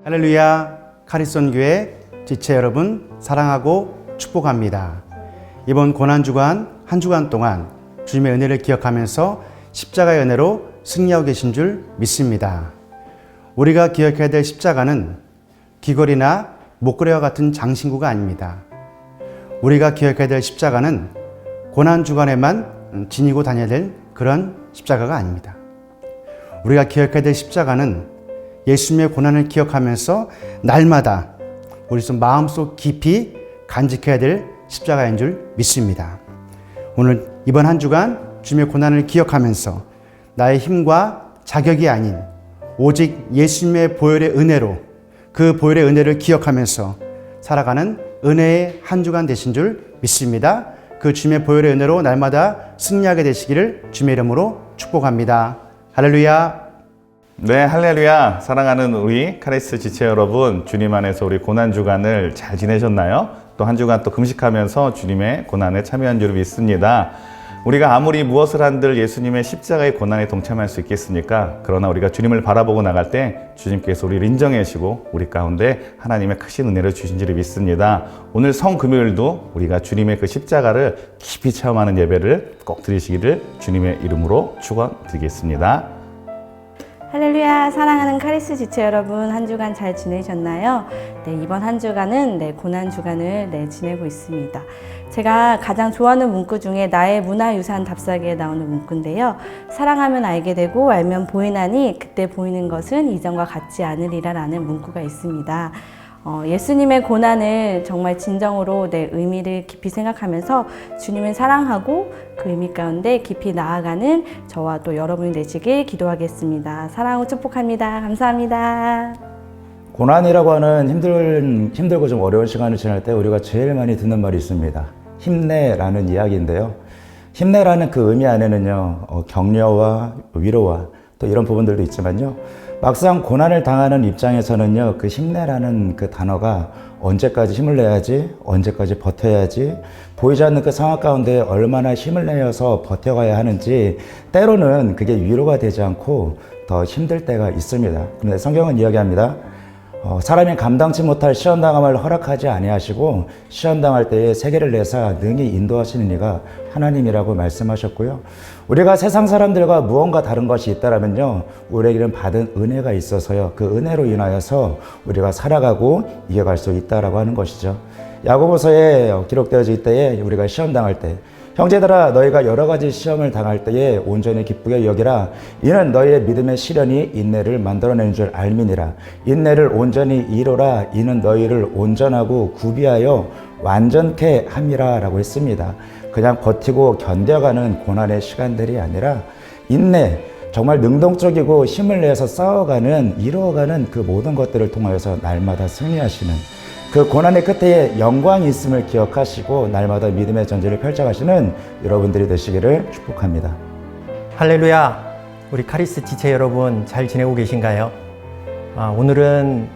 할렐루야, 카리송 교회 지체 여러분 사랑하고 축복합니다. 이번 고난주간 한 주간 동안 주님의 은혜를 기억하면서 십자가의 은혜로 승리하고 계신 줄 믿습니다. 우리가 기억해야 될 십자가는 귀걸이나 목걸이와 같은 장신구가 아닙니다. 우리가 기억해야 될 십자가는 고난주간에만 지니고 다녀야 될 그런 십자가가 아닙니다. 우리가 기억해야 될 십자가는 예수님의 고난을 기억하면서 날마다 우리 마음속 깊이 간직해야 될 십자가인 줄 믿습니다. 오늘 이번 한 주간 주님의 고난을 기억하면서 나의 힘과 자격이 아닌 오직 예수님의 보혈의 은혜로 그 보혈의 은혜를 기억하면서 살아가는 은혜의 한 주간 되신 줄 믿습니다. 그 주님의 보혈의 은혜로 날마다 승리하게 되시기를 주님의 이름으로 축복합니다. 할렐루야. 네, 할렐루야. 사랑하는 우리 카리스 지체 여러분, 주님 안에서 우리 고난주간을 잘 지내셨나요? 또 한 주간 또 금식하면서 주님의 고난에 참여한 줄 믿습니다. 우리가 아무리 무엇을 한들 예수님의 십자가의 고난에 동참할 수 있겠습니까? 그러나 우리가 주님을 바라보고 나갈 때 주님께서 우리를 인정해 주시고 우리 가운데 하나님의 크신 은혜를 주신 줄 믿습니다. 오늘 성금요일도 우리가 주님의 그 십자가를 깊이 체험하는 예배를 꼭 드리시기를 주님의 이름으로 축원드리겠습니다. 할렐루야, 사랑하는 카리스 지체 여러분, 한 주간 잘 지내셨나요? 네, 이번 한 주간은 고난주간을 지내고 있습니다. 제가 가장 좋아하는 문구 중에 나의 문화유산 답사기에 나오는 문구인데요. 사랑하면 알게 되고 알면 보이나니 그때 보이는 것은 이전과 같지 않으리라 라는 문구가 있습니다. 예수님의 고난을 정말 진정으로 의미를 깊이 생각하면서 주님을 사랑하고 그 의미 가운데 깊이 나아가는 저와 또 여러분이 되시길 기도하겠습니다. 사랑하고 축복합니다. 감사합니다. 고난이라고 하는 힘들고 좀 어려운 시간을 지날 때 우리가 제일 많이 듣는 말이 있습니다. 힘내라는 이야기인데요. 힘내라는 그 의미 안에는요, 격려와 위로와 또 이런 부분들도 있지만요. 막상 고난을 당하는 입장에서는요, 그 힘내라는 그 단어가 언제까지 힘을 내야지, 언제까지 버텨야지, 보이지 않는 그 상황 가운데 얼마나 힘을 내어서 버텨가야 하는지 때로는 그게 위로가 되지 않고 더 힘들 때가 있습니다. 그런데 성경은 이야기합니다. 사람이 감당치 못할 시험당함을 허락하지 아니하시고 시험당할 때에 세계를 내사 능히 인도하시는 이가 하나님이라고 말씀하셨고요. 우리가 세상 사람들과 무언가 다른 것이 있다면요, 우리에게는 받은 은혜가 있어서요, 그 은혜로 인하여서 우리가 살아가고 이겨갈 수 있다라고 하는 것이죠. 야고보서에 기록되어져 있을 때에 우리가 시험당할 때 형제들아 너희가 여러 가지 시험을 당할 때에 온전히 기쁘게 여기라. 이는 너희의 믿음의 시련이 인내를 만들어내는 줄 알미니라. 인내를 온전히 이루라. 이는 너희를 온전하고 구비하여 완전케 함이라 라고 했습니다. 그냥 버티고 견뎌가는 고난의 시간들이 아니라 인내, 정말 능동적이고 힘을 내서 싸워가는, 이루어가는 그 모든 것들을 통하여서 날마다 승리하시는 그 고난의 끝에 영광이 있음을 기억하시고 날마다 믿음의 전쟁을 펼쳐가시는 여러분들이 되시기를 축복합니다. 할렐루야, 우리 카리스 지체 여러분 잘 지내고 계신가요? 오늘은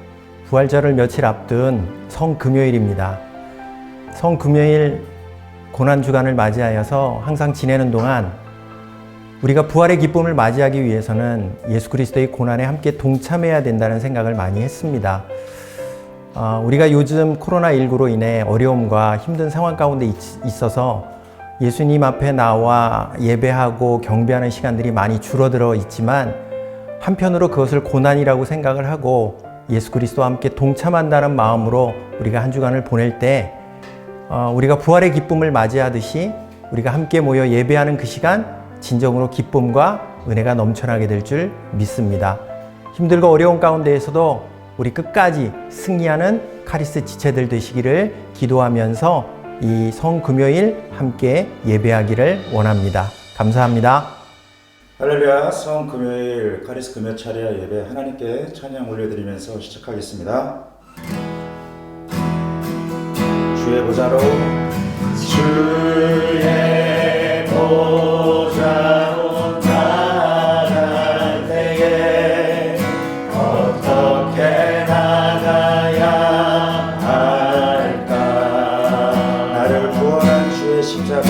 부활절을 며칠 앞둔 성금요일입니다. 성금요일 고난주간을 맞이하여서 항상 지내는 동안 우리가 부활의 기쁨을 맞이하기 위해서는 예수 그리스도의 고난에 함께 동참해야 된다는 생각을 많이 했습니다. 우리가 요즘 코로나19로 인해 어려움과 힘든 상황 가운데 있어서 예수님 앞에 나와 예배하고 경배하는 시간들이 많이 줄어들어 있지만 한편으로 그것을 고난이라고 생각을 하고 예수 그리스도와 함께 동참한다는 마음으로 우리가 한 주간을 보낼 때 우리가 부활의 기쁨을 맞이하듯이 우리가 함께 모여 예배하는 그 시간 진정으로 기쁨과 은혜가 넘쳐나게 될 줄 믿습니다. 힘들고 어려운 가운데에서도 우리 끝까지 승리하는 카리스 지체들 되시기를 기도하면서 이 성금요일 함께 예배하기를 원합니다. 감사합니다. 할렐루야, 성금요일 카리스 금요 차례 예배 하나님께 찬양 올려드리면서 시작하겠습니다. 주의 보좌로 주의 보좌로 나갈 때에 어떻게 나가야 할까? 나를 구원한 주의 십자가,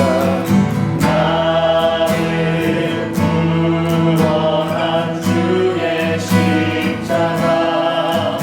나를 구원한 주의 십자가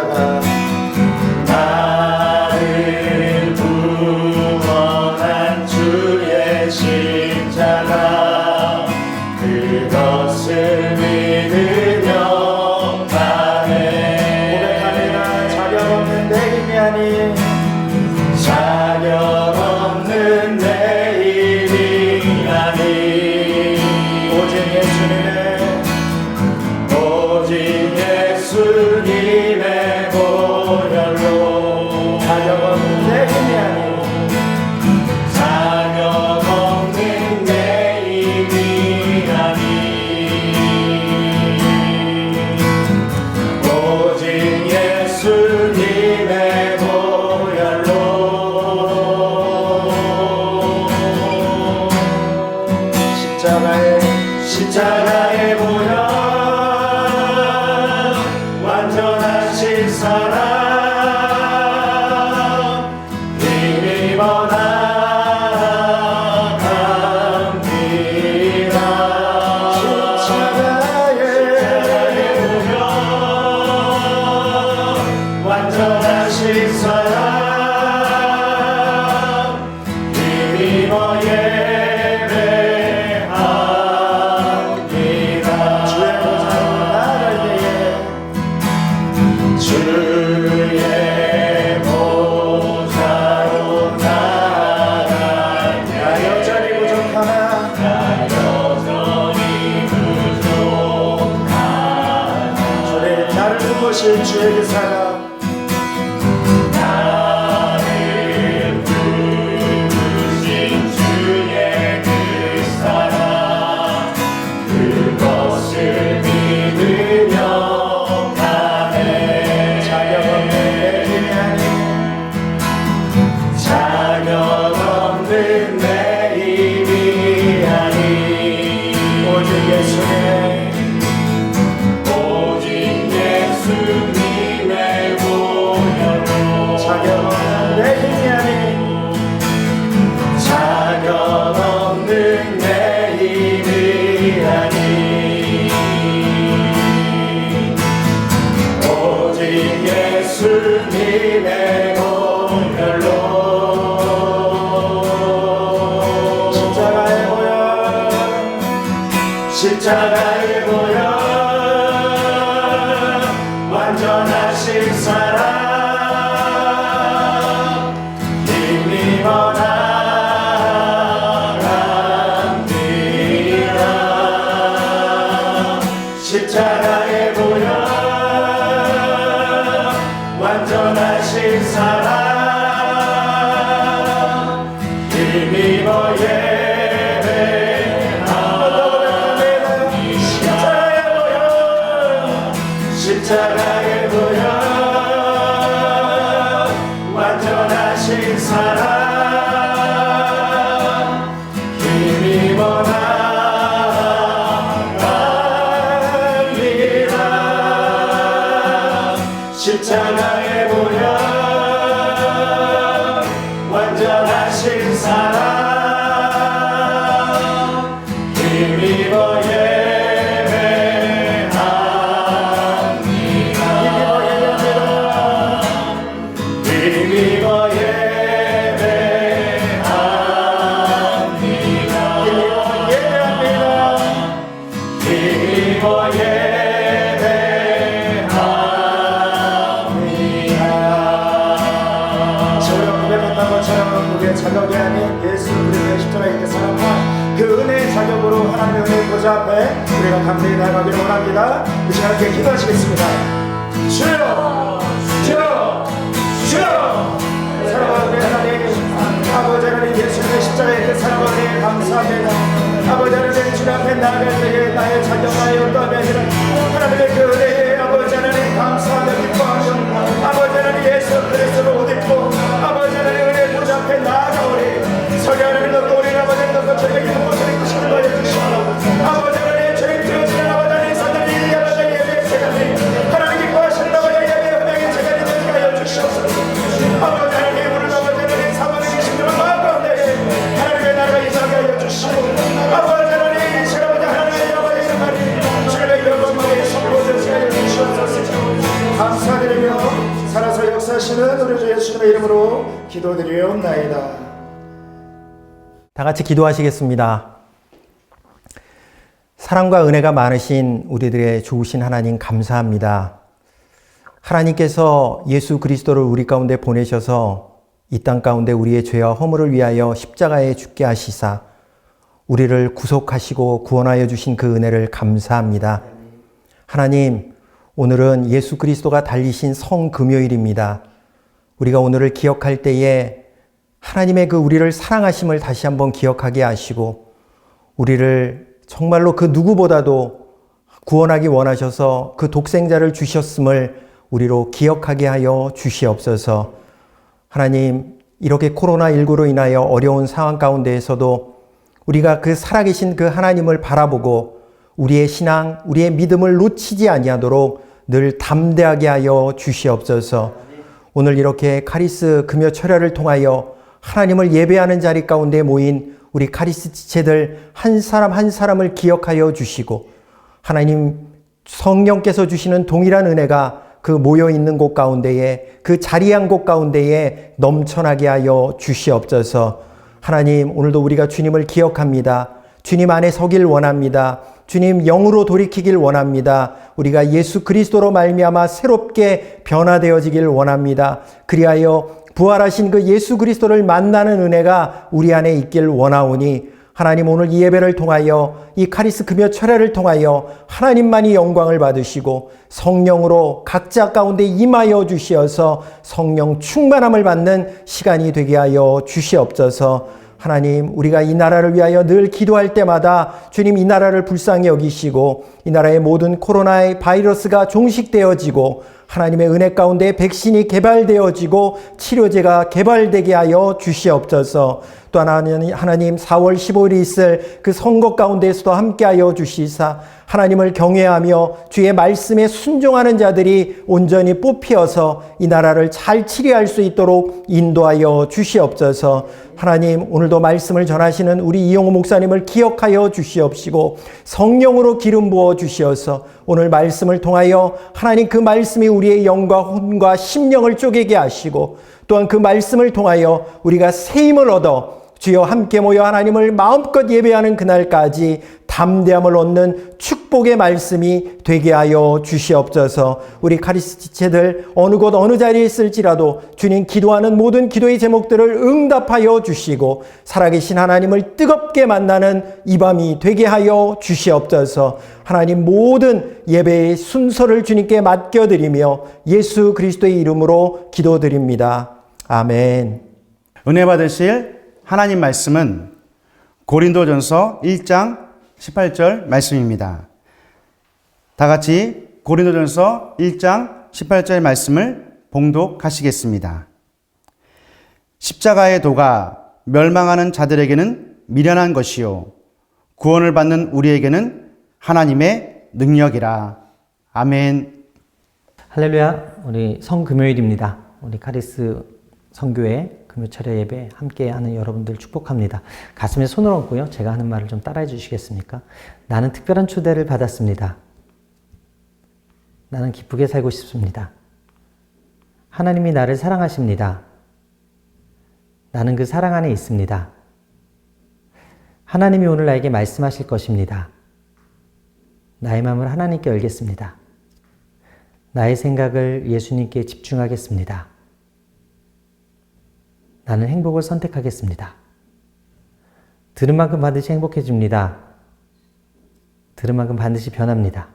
십자가 나를 구원한 주의 십자가 그것을 믿으며 가네. 고백합니다. 자격 없는 내 힘이 아닌 자격 없는 내 힘이 아닌 오직 예수님의 오직 예수님의 보혈로 자격 없는 내 힘이 아닌 자격 없는 내 힘이 아닌 오직 예수님의 보혈로 십자가의 보혈 완전하신 사랑 힘입어 나아갑니다. 십자가의 보혈 완전하신 사랑 힘입어 예배합니다. 주의 보좌로 나아갈 때에 주의 보좌로 나아갈 때 나 여전히 부족하나 나 여전히 부족하나 주님 나를 부으실 주의 그 사랑 나를 부르신 주의 그 사랑 그것을 믿으며 가네. 자격 없는 내 힘이 아닌 자격 없는 내 힘이 아닌 오직 예수님의 오직 예수님의 보혈로 자격 없는 내 힘이 아닌 자격 없는 내 힘이 아닌 오직 예수님의 보혈로 십자가의 보혈 십자가의 보혈 완전하신 사랑 힘입어 나아갑니다. 십자가의 보혈 완전하신 사랑 힘입어 십자가의 보혈 완전하신 사랑 힘입어 나아갑니다. 십자가의 보혈 완전하신 사랑 힘입어 힘입어 예배합니다. 힘입어 예배합니다. 저희가 고백했던 것처럼 우리의 자격이 아닌 예수 그리스도의 십자가의 그 사랑과 그 은혜의 자격으로 하나님의 은혜의 보좌 앞에 우리가 감사히 나아가기를 원합니다. 이 시간 함께 기도하시겠습니다. 주여 주여 주여 사랑하는 하나님 아버지 하나님 예수님의 십자가의 그 사랑과 은혜에 감사합니다. 아버지 하나님 주님 앞에 나아갈 때에 나의 자격 나의 어떠함이 아니라 하나님의 그 은혜에 아버지 하나님 감사하며 기뻐하며 아버지 하나님 예수 그리스도를 옷 입고 아버지 하나님 은혜의 보좌 앞에 나아가오니 서기 하나님 넣고 우리 아버지 하나님 넣고 저희가 이 모습을 입으시는 거에 주시고 아버지 하나님 저희 들어주시는 아버지 하나님 사장님 이 아버지 예배의 제자님 하나님 기뻐하시는 아버지 예배의 은혜의 제자님 되게 하여 주시옵소서. 아버지 하나님 오늘 아버지 하나님 사방에 계신 그런 마음 가운데 하나님의 나라가 임하게 하여 주시고 아버지 하나님 이 아버지 하나님의 아버지 하나님 주님의 영광만에 선포되게 하여 주시옵소서. 역사하시는 우리 주 예수님의 이름으로 기도드리옵나이다. 다 같이 기도하시겠습니다. 사랑과 은혜가 많으신 우리들의 좋으신 하나님 감사합니다. 하나님께서 예수 그리스도를 우리 가운데 보내셔서 이 땅 가운데 우리의 죄와 허물을 위하여 십자가에 죽게 하시사 우리를 구속하시고 구원하여 주신 그 은혜를 감사합니다. 하나님, 오늘은 예수 그리스도가 달리신 성금요일입니다. 우리가 오늘을 기억할 때에 하나님의 그 우리를 사랑하심을 다시 한번 기억하게 하시고 우리를 정말로 그 누구보다도 구원하기 원하셔서 그 독생자를 주셨음을 우리로 기억하게 하여 주시옵소서. 하나님, 이렇게 코로나19로 인하여 어려운 상황 가운데에서도 우리가 그 살아계신 그 하나님을 바라보고 우리의 신앙, 우리의 믿음을 놓치지 아니하도록 늘 담대하게 하여 주시옵소서. 오늘 이렇게 카리스 금요 철야를 통하여 하나님을 예배하는 자리 가운데 모인 우리 카리스 지체들 한 사람 한 사람을 기억하여 주시고 하나님 성령께서 주시는 동일한 은혜가 그 모여있는 곳 가운데에 그 자리한 곳 가운데에 넘쳐나게 하여 주시옵소서. 하나님, 오늘도 우리가 주님을 기억합니다. 주님 안에 서길 원합니다. 주님 영으로 돌이키길 원합니다. 우리가 예수 그리스도로 말미암아 새롭게 변화되어지길 원합니다. 그리하여 부활하신 그 예수 그리스도를 만나는 은혜가 우리 안에 있길 원하오니 하나님, 오늘 이 예배를 통하여 이 카리스 금요 철야를 통하여 하나님만이 영광을 받으시고 성령으로 각자 가운데 임하여 주시어서 성령 충만함을 받는 시간이 되게 하여 주시옵소서. 하나님, 우리가 이 나라를 위하여 늘 기도할 때마다 주님 이 나라를 불쌍히 여기시고 이 나라의 모든 코로나의 바이러스가 종식되어지고 하나님의 은혜 가운데 백신이 개발되어지고 치료제가 개발되게 하여 주시옵소서. 또 하나님 4월 15일이 있을 그 선거 가운데에서도 함께하여 주시사 하나님을 경외하며 주의 말씀에 순종하는 자들이 온전히 뽑히어서 이 나라를 잘 치료할 수 있도록 인도하여 주시옵소서. 하나님, 오늘도 말씀을 전하시는 우리 이용호 목사님을 기억하여 주시옵시고 성령으로 기름 부어 주시어서 오늘 말씀을 통하여 하나님 그 말씀이 우리의 영과 혼과 심령을 쪼개게 하시고 또한 그 말씀을 통하여 우리가 새 힘을 얻어 주여 함께 모여 하나님을 마음껏 예배하는 그날까지 담대함을 얻는 축복의 말씀이 되게 하여 주시옵소서. 우리 카리스 지체들 어느 곳 어느 자리에 있을지라도 주님 기도하는 모든 기도의 제목들을 응답하여 주시고 살아계신 하나님을 뜨겁게 만나는 이 밤이 되게 하여 주시옵소서. 하나님, 모든 예배의 순서를 주님께 맡겨드리며 예수 그리스도의 이름으로 기도드립니다. 아멘. 은혜 받으실 하나님 말씀은 고린도전서 1장 18절 말씀입니다. 다 같이 고린도전서 1장 18절 말씀을 봉독하시겠습니다. 십자가의 도가 멸망하는 자들에게는 미련한 것이요 구원을 받는 우리에게는 하나님의 능력이라. 아멘. 할렐루야. 우리 성금요일입니다. 우리 카리스 성교회 금요철야 예배 함께하는 여러분들 축복합니다. 가슴에 손을 얹고요. 제가 하는 말을 좀 따라해 주시겠습니까? 나는 특별한 초대를 받았습니다. 나는 기쁘게 살고 싶습니다. 하나님이 나를 사랑하십니다. 나는 그 사랑 안에 있습니다. 하나님이 오늘 나에게 말씀하실 것입니다. 나의 마음을 하나님께 열겠습니다. 나의 생각을 예수님께 집중하겠습니다. 나는 행복을 선택하겠습니다. 들은 만큼 반드시 행복해집니다. 들은 만큼 반드시 변합니다.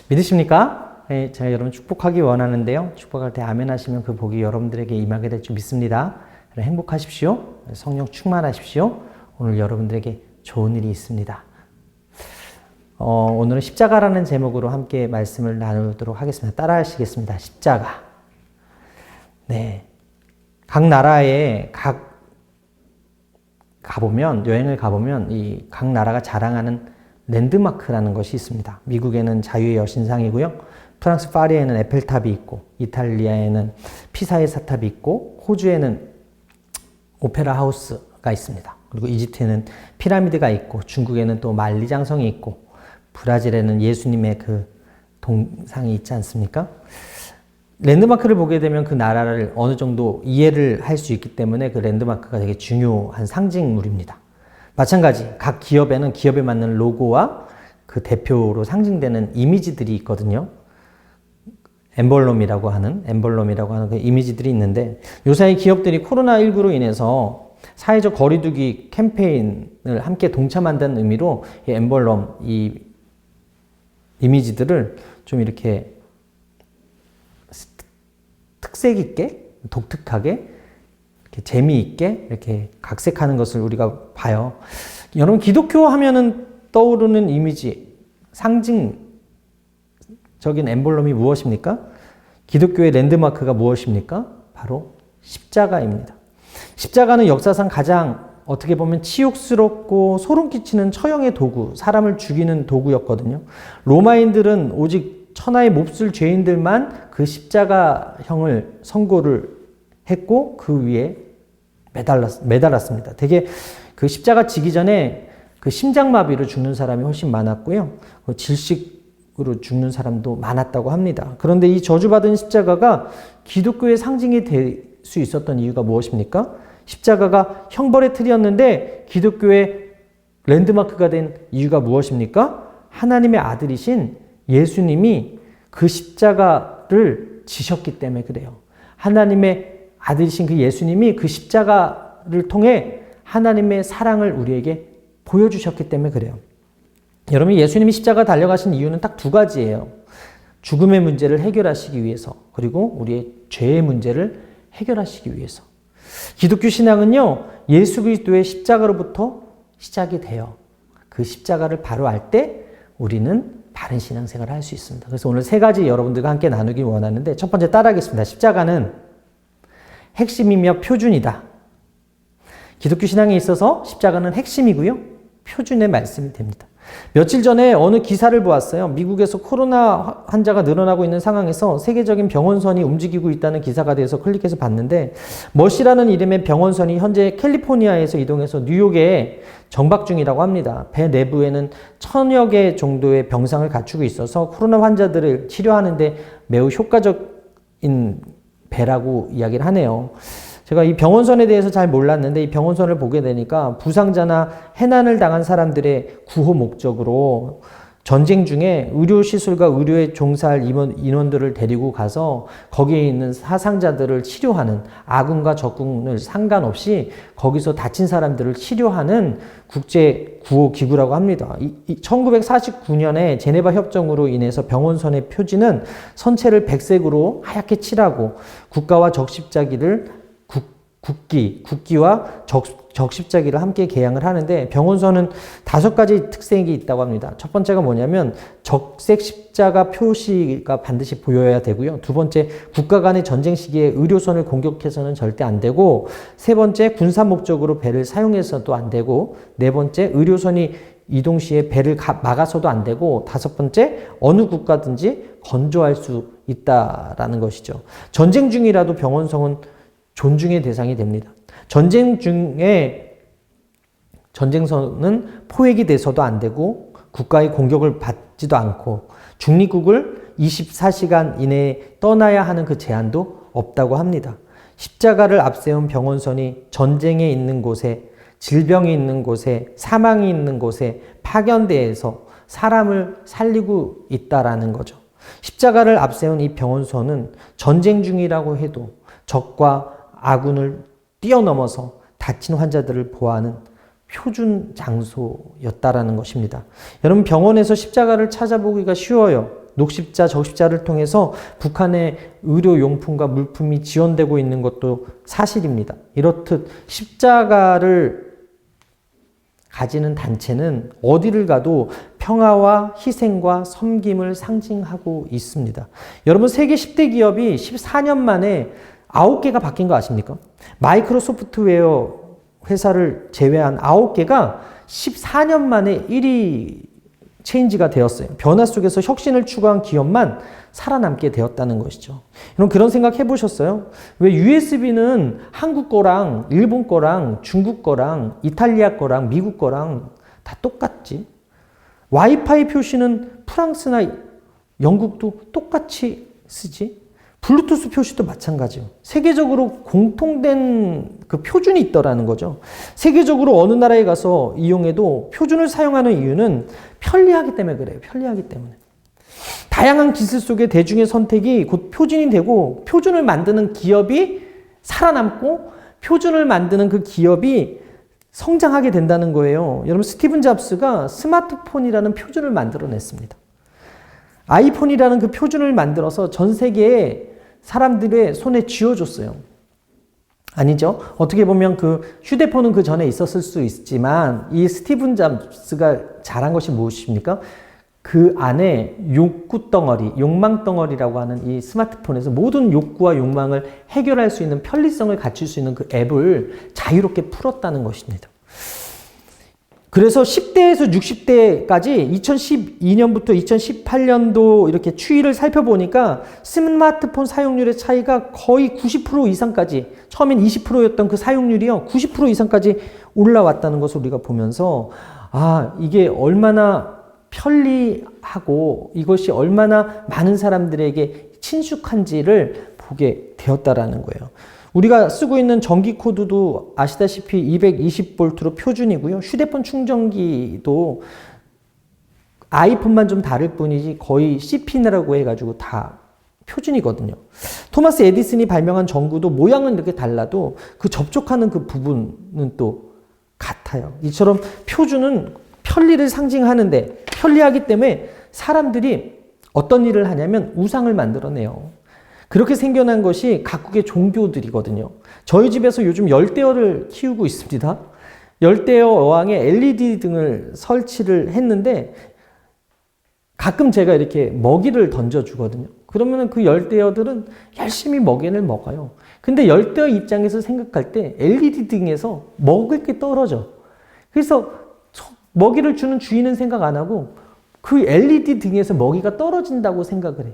믿으십니까? 네, 제가 여러분 축복하기 원하는데요. 축복할 때 아멘 하시면 그 복이 여러분들에게 임하게 될 줄 믿습니다. 행복하십시오. 성령 충만하십시오. 오늘 여러분들에게 좋은 일이 있습니다. 오늘은 십자가라는 제목으로 함께 말씀을 나누도록 하겠습니다. 따라 하시겠습니다. 십자가. 네. 각 나라에 여행을 가보면 이 각 나라가 자랑하는 랜드마크라는 것이 있습니다. 미국에는 자유의 여신상이고요. 프랑스 파리에는 에펠탑이 있고, 이탈리아에는 피사의 사탑이 있고, 호주에는 오페라 하우스가 있습니다. 그리고 이집트에는 피라미드가 있고, 중국에는 또 만리장성이 있고, 브라질에는 예수님의 그 동상이 있지 않습니까? 랜드마크를 보게 되면 그 나라를 어느 정도 이해를 할 수 있기 때문에 그 랜드마크가 되게 중요한 상징물입니다. 마찬가지 각 기업에는 기업에 맞는 로고와 그 대표로 상징되는 이미지들이 있거든요. 엠블럼이라고 하는 그 이미지들이 있는데 요사이 기업들이 코로나19로 인해서 사회적 거리두기 캠페인을 함께 동참한다는 의미로 이 엠블럼, 이 이미지들을 좀 이렇게 특색 있게, 독특하게, 이렇게 재미있게 이렇게 각색하는 것을 우리가 봐요. 여러분, 기독교 하면은 떠오르는 이미지, 상징적인 엠블럼이 무엇입니까? 기독교의 랜드마크가 무엇입니까? 바로 십자가입니다. 십자가는 역사상 가장 어떻게 보면 치욕스럽고 소름 끼치는 처형의 도구, 사람을 죽이는 도구였거든요. 로마인들은 오직 천하의 몹쓸 죄인들만 그 십자가형을 선고를 했고 그 위에 매달았습니다. 되게 그 십자가 지기 전에 그 심장마비로 죽는 사람이 훨씬 많았고요. 질식으로 죽는 사람도 많았다고 합니다. 그런데 이 저주받은 십자가가 기독교의 상징이 될 수 있었던 이유가 무엇입니까? 십자가가 형벌의 틀이었는데 기독교의 랜드마크가 된 이유가 무엇입니까? 하나님의 아들이신 예수님이 그 십자가를 지셨기 때문에 그래요. 하나님의 아들이신 그 예수님이 그 십자가를 통해 하나님의 사랑을 우리에게 보여주셨기 때문에 그래요. 여러분, 예수님이 십자가 달려가신 이유는 딱 두 가지예요. 죽음의 문제를 해결하시기 위해서, 그리고 우리의 죄의 문제를 해결하시기 위해서. 기독교 신앙은요, 예수 그리스도의 십자가로부터 시작이 돼요. 그 십자가를 바로 알 때 우리는 바른 신앙생활을 할 수 있습니다. 그래서 오늘 세 가지 여러분들과 함께 나누기 원하는데, 첫 번째 따라하겠습니다. 십자가는 핵심이며 표준이다. 기독교 신앙에 있어서 십자가는 핵심이고요, 표준의 말씀이 됩니다. 며칠 전에 어느 기사를 보았어요. 미국에서 코로나 환자가 늘어나고 있는 상황에서 세계적인 병원선이 움직이고 있다는 기사가 돼서 클릭해서 봤는데, 머시라는 이름의 병원선이 현재 캘리포니아에서 이동해서 뉴욕에 정박 중이라고 합니다. 배 내부에는 1000여 개 정도의 병상을 갖추고 있어서 코로나 환자들을 치료하는데 매우 효과적인 배라고 이야기를 하네요. 제가 이 병원선에 대해서 잘 몰랐는데 이 병원선을 보게 되니까 부상자나 해난을 당한 사람들의 구호 목적으로 전쟁 중에 의료시설과 의료에 종사할 인원들을 데리고 가서 거기에 있는 사상자들을 치료하는, 아군과 적군을 상관없이 거기서 다친 사람들을 치료하는 국제 구호 기구라고 합니다. 1949년에 제네바 협정으로 인해서 병원선의 표지는 선체를 백색으로 하얗게 칠하고 국가와 적십자기를 국기와 적십자기를 함께 개양을 하는데, 병원선은 5가지 특색이 있다고 합니다. 첫 번째가 뭐냐면 적색 십자가 표시가 반드시 보여야 되고요. 두 번째, 국가 간의 전쟁 시기에 의료선을 공격해서는 절대 안 되고, 세 번째, 군사 목적으로 배를 사용해서도 안 되고, 네 번째, 의료선이 이동 시에 배를 막아서도 안 되고, 다섯 번째, 어느 국가든지 건조할 수 있다라는 것이죠. 전쟁 중이라도 병원선은 존중의 대상이 됩니다. 전쟁 중에 전쟁선은 포획이 돼서도 안 되고 국가의 공격을 받지도 않고 중립국을 24시간 이내에 떠나야 하는 그 제한도 없다고 합니다. 십자가를 앞세운 병원선이 전쟁에 있는 곳에, 질병이 있는 곳에, 사망이 있는 곳에 파견대에서 사람을 살리고 있다라는 거죠. 십자가를 앞세운 이 병원선은 전쟁 중이라고 해도 적과 아군을 뛰어넘어서 다친 환자들을 보호하는 표준 장소였다라는 것입니다. 여러분, 병원에서 십자가를 찾아보기가 쉬워요. 녹십자, 적십자를 통해서 북한의 의료용품과 물품이 지원되고 있는 것도 사실입니다. 이렇듯 십자가를 가지는 단체는 어디를 가도 평화와 희생과 섬김을 상징하고 있습니다. 여러분, 세계 10대 기업이 14년 만에 9개가 바뀐 거 아십니까? 마이크로소프트웨어 회사를 제외한 9개가 14년 만에 1위 체인지가 되었어요. 변화 속에서 혁신을 추구한 기업만 살아남게 되었다는 것이죠. 여러분, 그런 생각 해보셨어요? 왜 USB는 한국 거랑 일본 거랑 중국 거랑 이탈리아 거랑 미국 거랑 다 똑같지? 와이파이 표시는 프랑스나 영국도 똑같이 쓰지? 블루투스 표시도 마찬가지예요. 세계적으로 공통된 그 표준이 있더라는 거죠. 세계적으로 어느 나라에 가서 이용해도 표준을 사용하는 이유는 편리하기 때문에 그래요. 편리하기 때문에. 다양한 기술 속에 대중의 선택이 곧 표준이 되고 표준을 만드는 기업이 살아남고 표준을 만드는 그 기업이 성장하게 된다는 거예요. 여러분, 스티븐 잡스가 스마트폰이라는 표준을 만들어냈습니다. 아이폰이라는 그 표준을 만들어서 전 세계에 사람들의 손에 쥐어줬어요. 아니죠. 어떻게 보면 그 휴대폰은 그 전에 있었을 수 있지만 이 스티븐 잡스가 잘한 것이 무엇입니까? 그 안에 욕구 덩어리, 욕망 덩어리라고 하는 이 스마트폰에서 모든 욕구와 욕망을 해결할 수 있는 편리성을 갖출 수 있는 그 앱을 자유롭게 풀었다는 것입니다. 그래서 10대에서 60대까지 2012년부터 2018년도 이렇게 추이를 살펴보니까 스마트폰 사용률의 차이가 거의 90% 이상까지, 처음엔 20%였던 그 사용률이요, 90% 이상까지 올라왔다는 것을 우리가 보면서, 이게 얼마나 편리하고 이것이 얼마나 많은 사람들에게 친숙한지를 보게 되었다라는 거예요. 우리가 쓰고 있는 전기 코드도 아시다시피 220V로 표준이고요. 휴대폰 충전기도 아이폰만 좀 다를 뿐이지 거의 C핀이라고 해가지고 다 표준이거든요. 토마스 에디슨이 발명한 전구도 모양은 이렇게 달라도 그 접촉하는 그 부분은 또 같아요. 이처럼 표준은 편리를 상징하는데, 편리하기 때문에 사람들이 어떤 일을 하냐면 우상을 만들어내요. 그렇게 생겨난 것이 각국의 종교들이거든요. 저희 집에서 요즘 열대어를 키우고 있습니다. 열대어 어항에 LED 등을 설치를 했는데 가끔 제가 이렇게 먹이를 던져주거든요. 그러면 그 열대어들은 열심히 먹이를 먹어요. 근데 열대어 입장에서 생각할 때 LED 등에서 먹을 게 떨어져. 그래서 먹이를 주는 주인은 생각 안 하고 그 LED 등에서 먹이가 떨어진다고 생각을 해.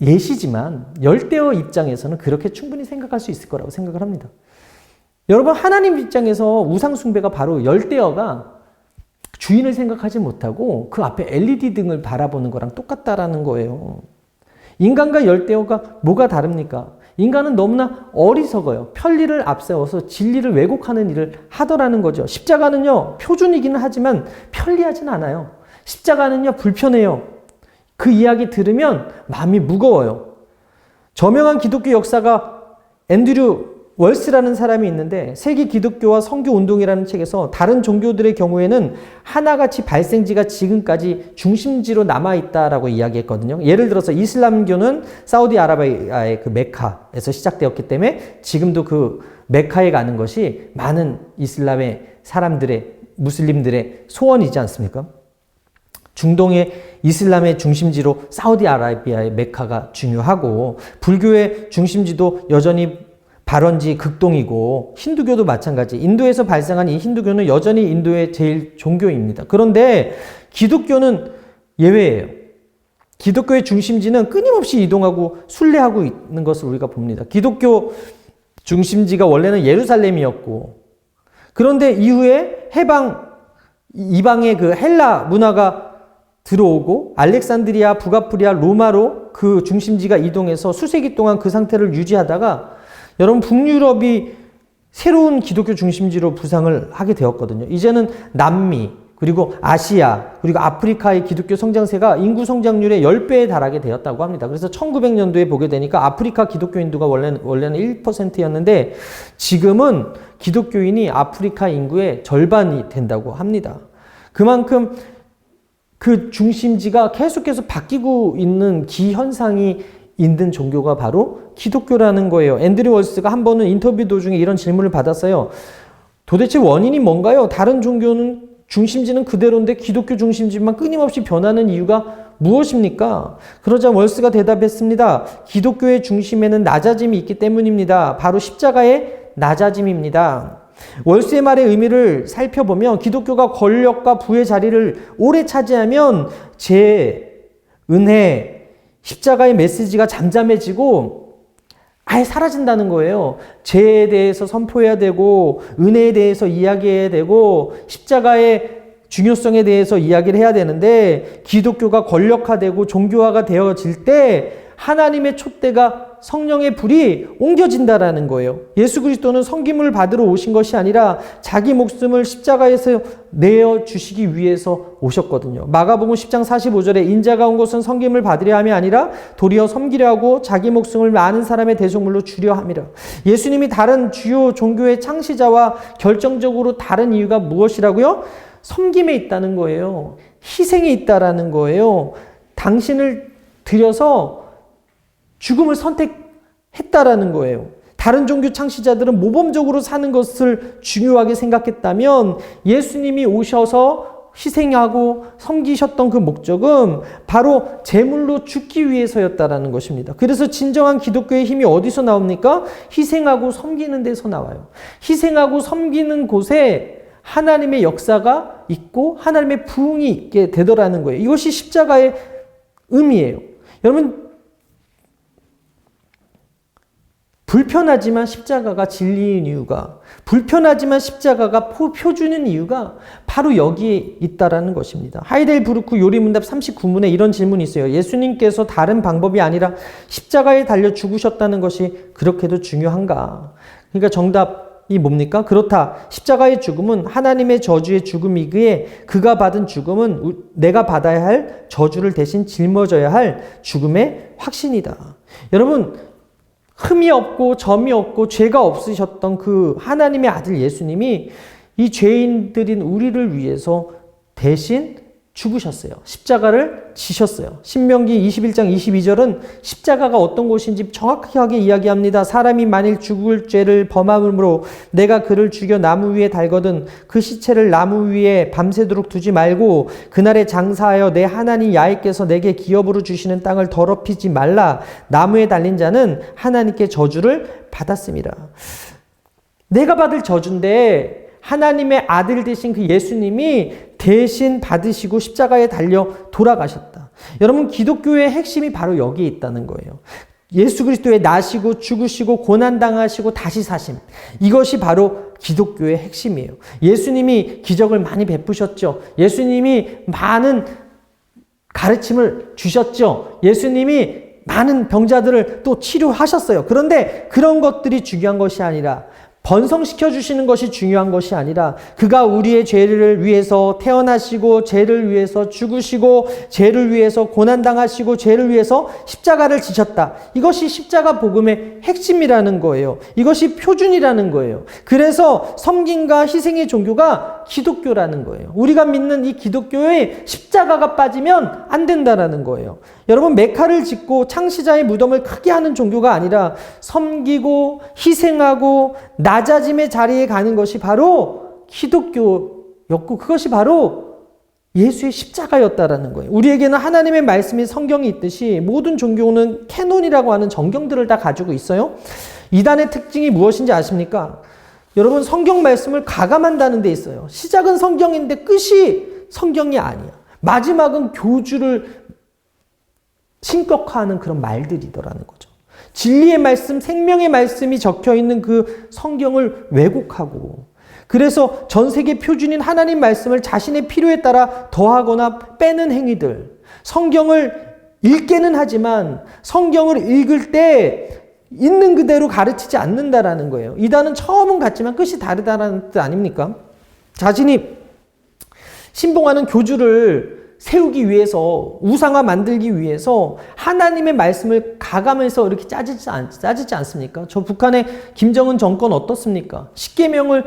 예시지만 열대어 입장에서는 그렇게 충분히 생각할 수 있을 거라고 생각을 합니다. 여러분, 하나님 입장에서 우상 숭배가 바로 열대어가 주인을 생각하지 못하고 그 앞에 LED 등을 바라보는 거랑 똑같다라는 거예요. 인간과 열대어가 뭐가 다릅니까? 인간은 너무나 어리석어요. 편리를 앞세워서 진리를 왜곡하는 일을 하더라는 거죠. 십자가는요, 표준이기는 하지만 편리하진 않아요. 십자가는요, 불편해요. 그 이야기 들으면 마음이 무거워요. 저명한 기독교 역사가 앤드류 월스라는 사람이 있는데 세계 기독교와 선교 운동이라는 책에서 다른 종교들의 경우에는 하나같이 발생지가 지금까지 중심지로 남아있다라고 이야기했거든요. 예를 들어서 이슬람교는 사우디아라비아의 그 메카에서 시작되었기 때문에 지금도 그 메카에 가는 것이 많은 이슬람의 사람들의, 무슬림들의 소원이지 않습니까? 중동의 이슬람의 중심지로 사우디아라비아의 메카가 중요하고, 불교의 중심지도 여전히 발원지 극동이고, 힌두교도 마찬가지. 인도에서 발생한 이 힌두교는 여전히 인도의 제일 종교입니다. 그런데 기독교는 예외예요. 기독교의 중심지는 끊임없이 이동하고 순례하고 있는 것을 우리가 봅니다. 기독교 중심지가 원래는 예루살렘이었고, 그런데 이후에 이방의 그 헬라 문화가 들어오고 알렉산드리아, 북아프리아, 로마로 그 중심지가 이동해서 수세기 동안 그 상태를 유지하다가 여러분, 북유럽이 새로운 기독교 중심지로 부상을 하게 되었거든요. 이제는 남미, 그리고 아시아, 그리고 아프리카의 기독교 성장세가 인구 성장률의 10배에 달하게 되었다고 합니다. 그래서 1900년도에 보게 되니까 아프리카 기독교 인구가 원래는 1%였는데 지금은 기독교인이 아프리카 인구의 절반이 된다고 합니다. 그만큼 그 중심지가 계속해서 바뀌고 있는 기현상이 있는 종교가 바로 기독교라는 거예요. 앤드류 월스가 한 번은 인터뷰 도중에 이런 질문을 받았어요. 도대체 원인이 뭔가요? 다른 종교는 중심지는 그대로인데 기독교 중심지만 끊임없이 변하는 이유가 무엇입니까? 그러자 월스가 대답했습니다. 기독교의 중심에는 낮아짐이 있기 때문입니다. 바로 십자가의 낮아짐입니다. 월스의 말의 의미를 살펴보면 기독교가 권력과 부의 자리를 오래 차지하면 은혜, 십자가의 메시지가 잠잠해지고 아예 사라진다는 거예요. 죄에 대해서 선포해야 되고 은혜에 대해서 이야기해야 되고 십자가의 중요성에 대해서 이야기를 해야 되는데 기독교가 권력화되고 종교화가 되어질 때 하나님의 촛대가 성령의 불이 옮겨진다라는 거예요. 예수 그리스도는 섬김을 받으러 오신 것이 아니라 자기 목숨을 십자가에서 내어주시기 위해서 오셨거든요. 마가복음 10장 45절에 인자가 온 것은 섬김을 받으려 함이 아니라 도리어 섬기려 하고 자기 목숨을 많은 사람의 대속물로 주려 함이라. 예수님이 다른 주요 종교의 창시자와 결정적으로 다른 이유가 무엇이라고요? 섬김에 있다는 거예요. 희생에 있다라는 거예요. 당신을 들여서 죽음을 선택했다라는 거예요. 다른 종교 창시자들은 모범적으로 사는 것을 중요하게 생각했다면 예수님이 오셔서 희생하고 섬기셨던 그 목적은 바로 제물로 죽기 위해서였다라는 것입니다. 그래서 진정한 기독교의 힘이 어디서 나옵니까? 희생하고 섬기는 데서 나와요. 희생하고 섬기는 곳에 하나님의 역사가 있고 하나님의 부흥이 있게 되더라는 거예요. 이것이 십자가의 의미예요. 여러분, 불편하지만 십자가가 진리인 이유가, 불편하지만 십자가가 표준인 이유가 바로 여기에 있다라는 것입니다. 하이델부르크 요리문답 39문에 이런 질문이 있어요. 예수님께서 다른 방법이 아니라 십자가에 달려 죽으셨다는 것이 그렇게도 중요한가? 그러니까 정답이 뭡니까? 그렇다. 십자가의 죽음은 하나님의 저주의 죽음이기에 그가 받은 죽음은 내가 받아야 할 저주를 대신 짊어져야 할 죽음의 확신이다. 여러분, 흠이 없고 점이 없고 죄가 없으셨던 그 하나님의 아들 예수님이 이 죄인들인 우리를 위해서 대신 죽으셨어요. 십자가를 지셨어요. 신명기 21장 22절은 십자가가 어떤 곳인지 정확하게 이야기합니다. 사람이 만일 죽을 죄를 범함으로 내가 그를 죽여 나무 위에 달거든 그 시체를 나무 위에 밤새도록 두지 말고 그날에 장사하여 내 하나님 야훼께서 내게 기업으로 주시는 땅을 더럽히지 말라. 나무에 달린 자는 하나님께 저주를 받았습니다. 내가 받을 저주인데 하나님의 아들 되신 그 예수님이 대신 받으시고 십자가에 달려 돌아가셨다. 여러분, 기독교의 핵심이 바로 여기에 있다는 거예요. 예수 그리스도의 나시고 죽으시고 고난당하시고 다시 사심. 이것이 바로 기독교의 핵심이에요. 예수님이 기적을 많이 베푸셨죠. 예수님이 많은 가르침을 주셨죠. 예수님이 많은 병자들을 또 치료하셨어요. 그런데 그런 것들이 중요한 것이 아니라 번성시켜 주시는 것이 중요한 것이 아니라 그가 우리의 죄를 위해서 태어나시고 죄를 위해서 죽으시고 죄를 위해서 고난당하시고 죄를 위해서 십자가를 지셨다. 이것이 십자가 복음의 핵심이라는 거예요. 이것이 표준이라는 거예요. 그래서 섬김과 희생의 종교가 기독교라는 거예요. 우리가 믿는 이 기독교에 십자가가 빠지면 안 된다라는 거예요. 여러분, 메카를 짓고 창시자의 무덤을 크게 하는 종교가 아니라 섬기고 희생하고 낮아짐의 자리에 가는 것이 바로 기독교였고 그것이 바로 예수의 십자가였다라는 거예요. 우리에게는 하나님의 말씀인 성경이 있듯이 모든 종교는 캐논이라고 하는 정경들을 다 가지고 있어요. 이단의 특징이 무엇인지 아십니까? 여러분, 성경 말씀을 가감한다는 데 있어요. 시작은 성경인데 끝이 성경이 아니야. 마지막은 교주를 신격화하는 그런 말들이더라는 거죠. 진리의 말씀, 생명의 말씀이 적혀있는 그 성경을 왜곡하고 그래서 전 세계 표준인 하나님 말씀을 자신의 필요에 따라 더하거나 빼는 행위들. 성경을 읽게는 하지만 성경을 읽을 때 있는 그대로 가르치지 않는다라는 거예요. 이단은 처음은 같지만 끝이 다르다는 뜻 아닙니까? 자신이 신봉하는 교주를 세우기 위해서, 우상화 만들기 위해서 하나님의 말씀을 가감해서 이렇게 짜지지 않습니까? 저 북한의 김정은 정권 어떻습니까? 십계명을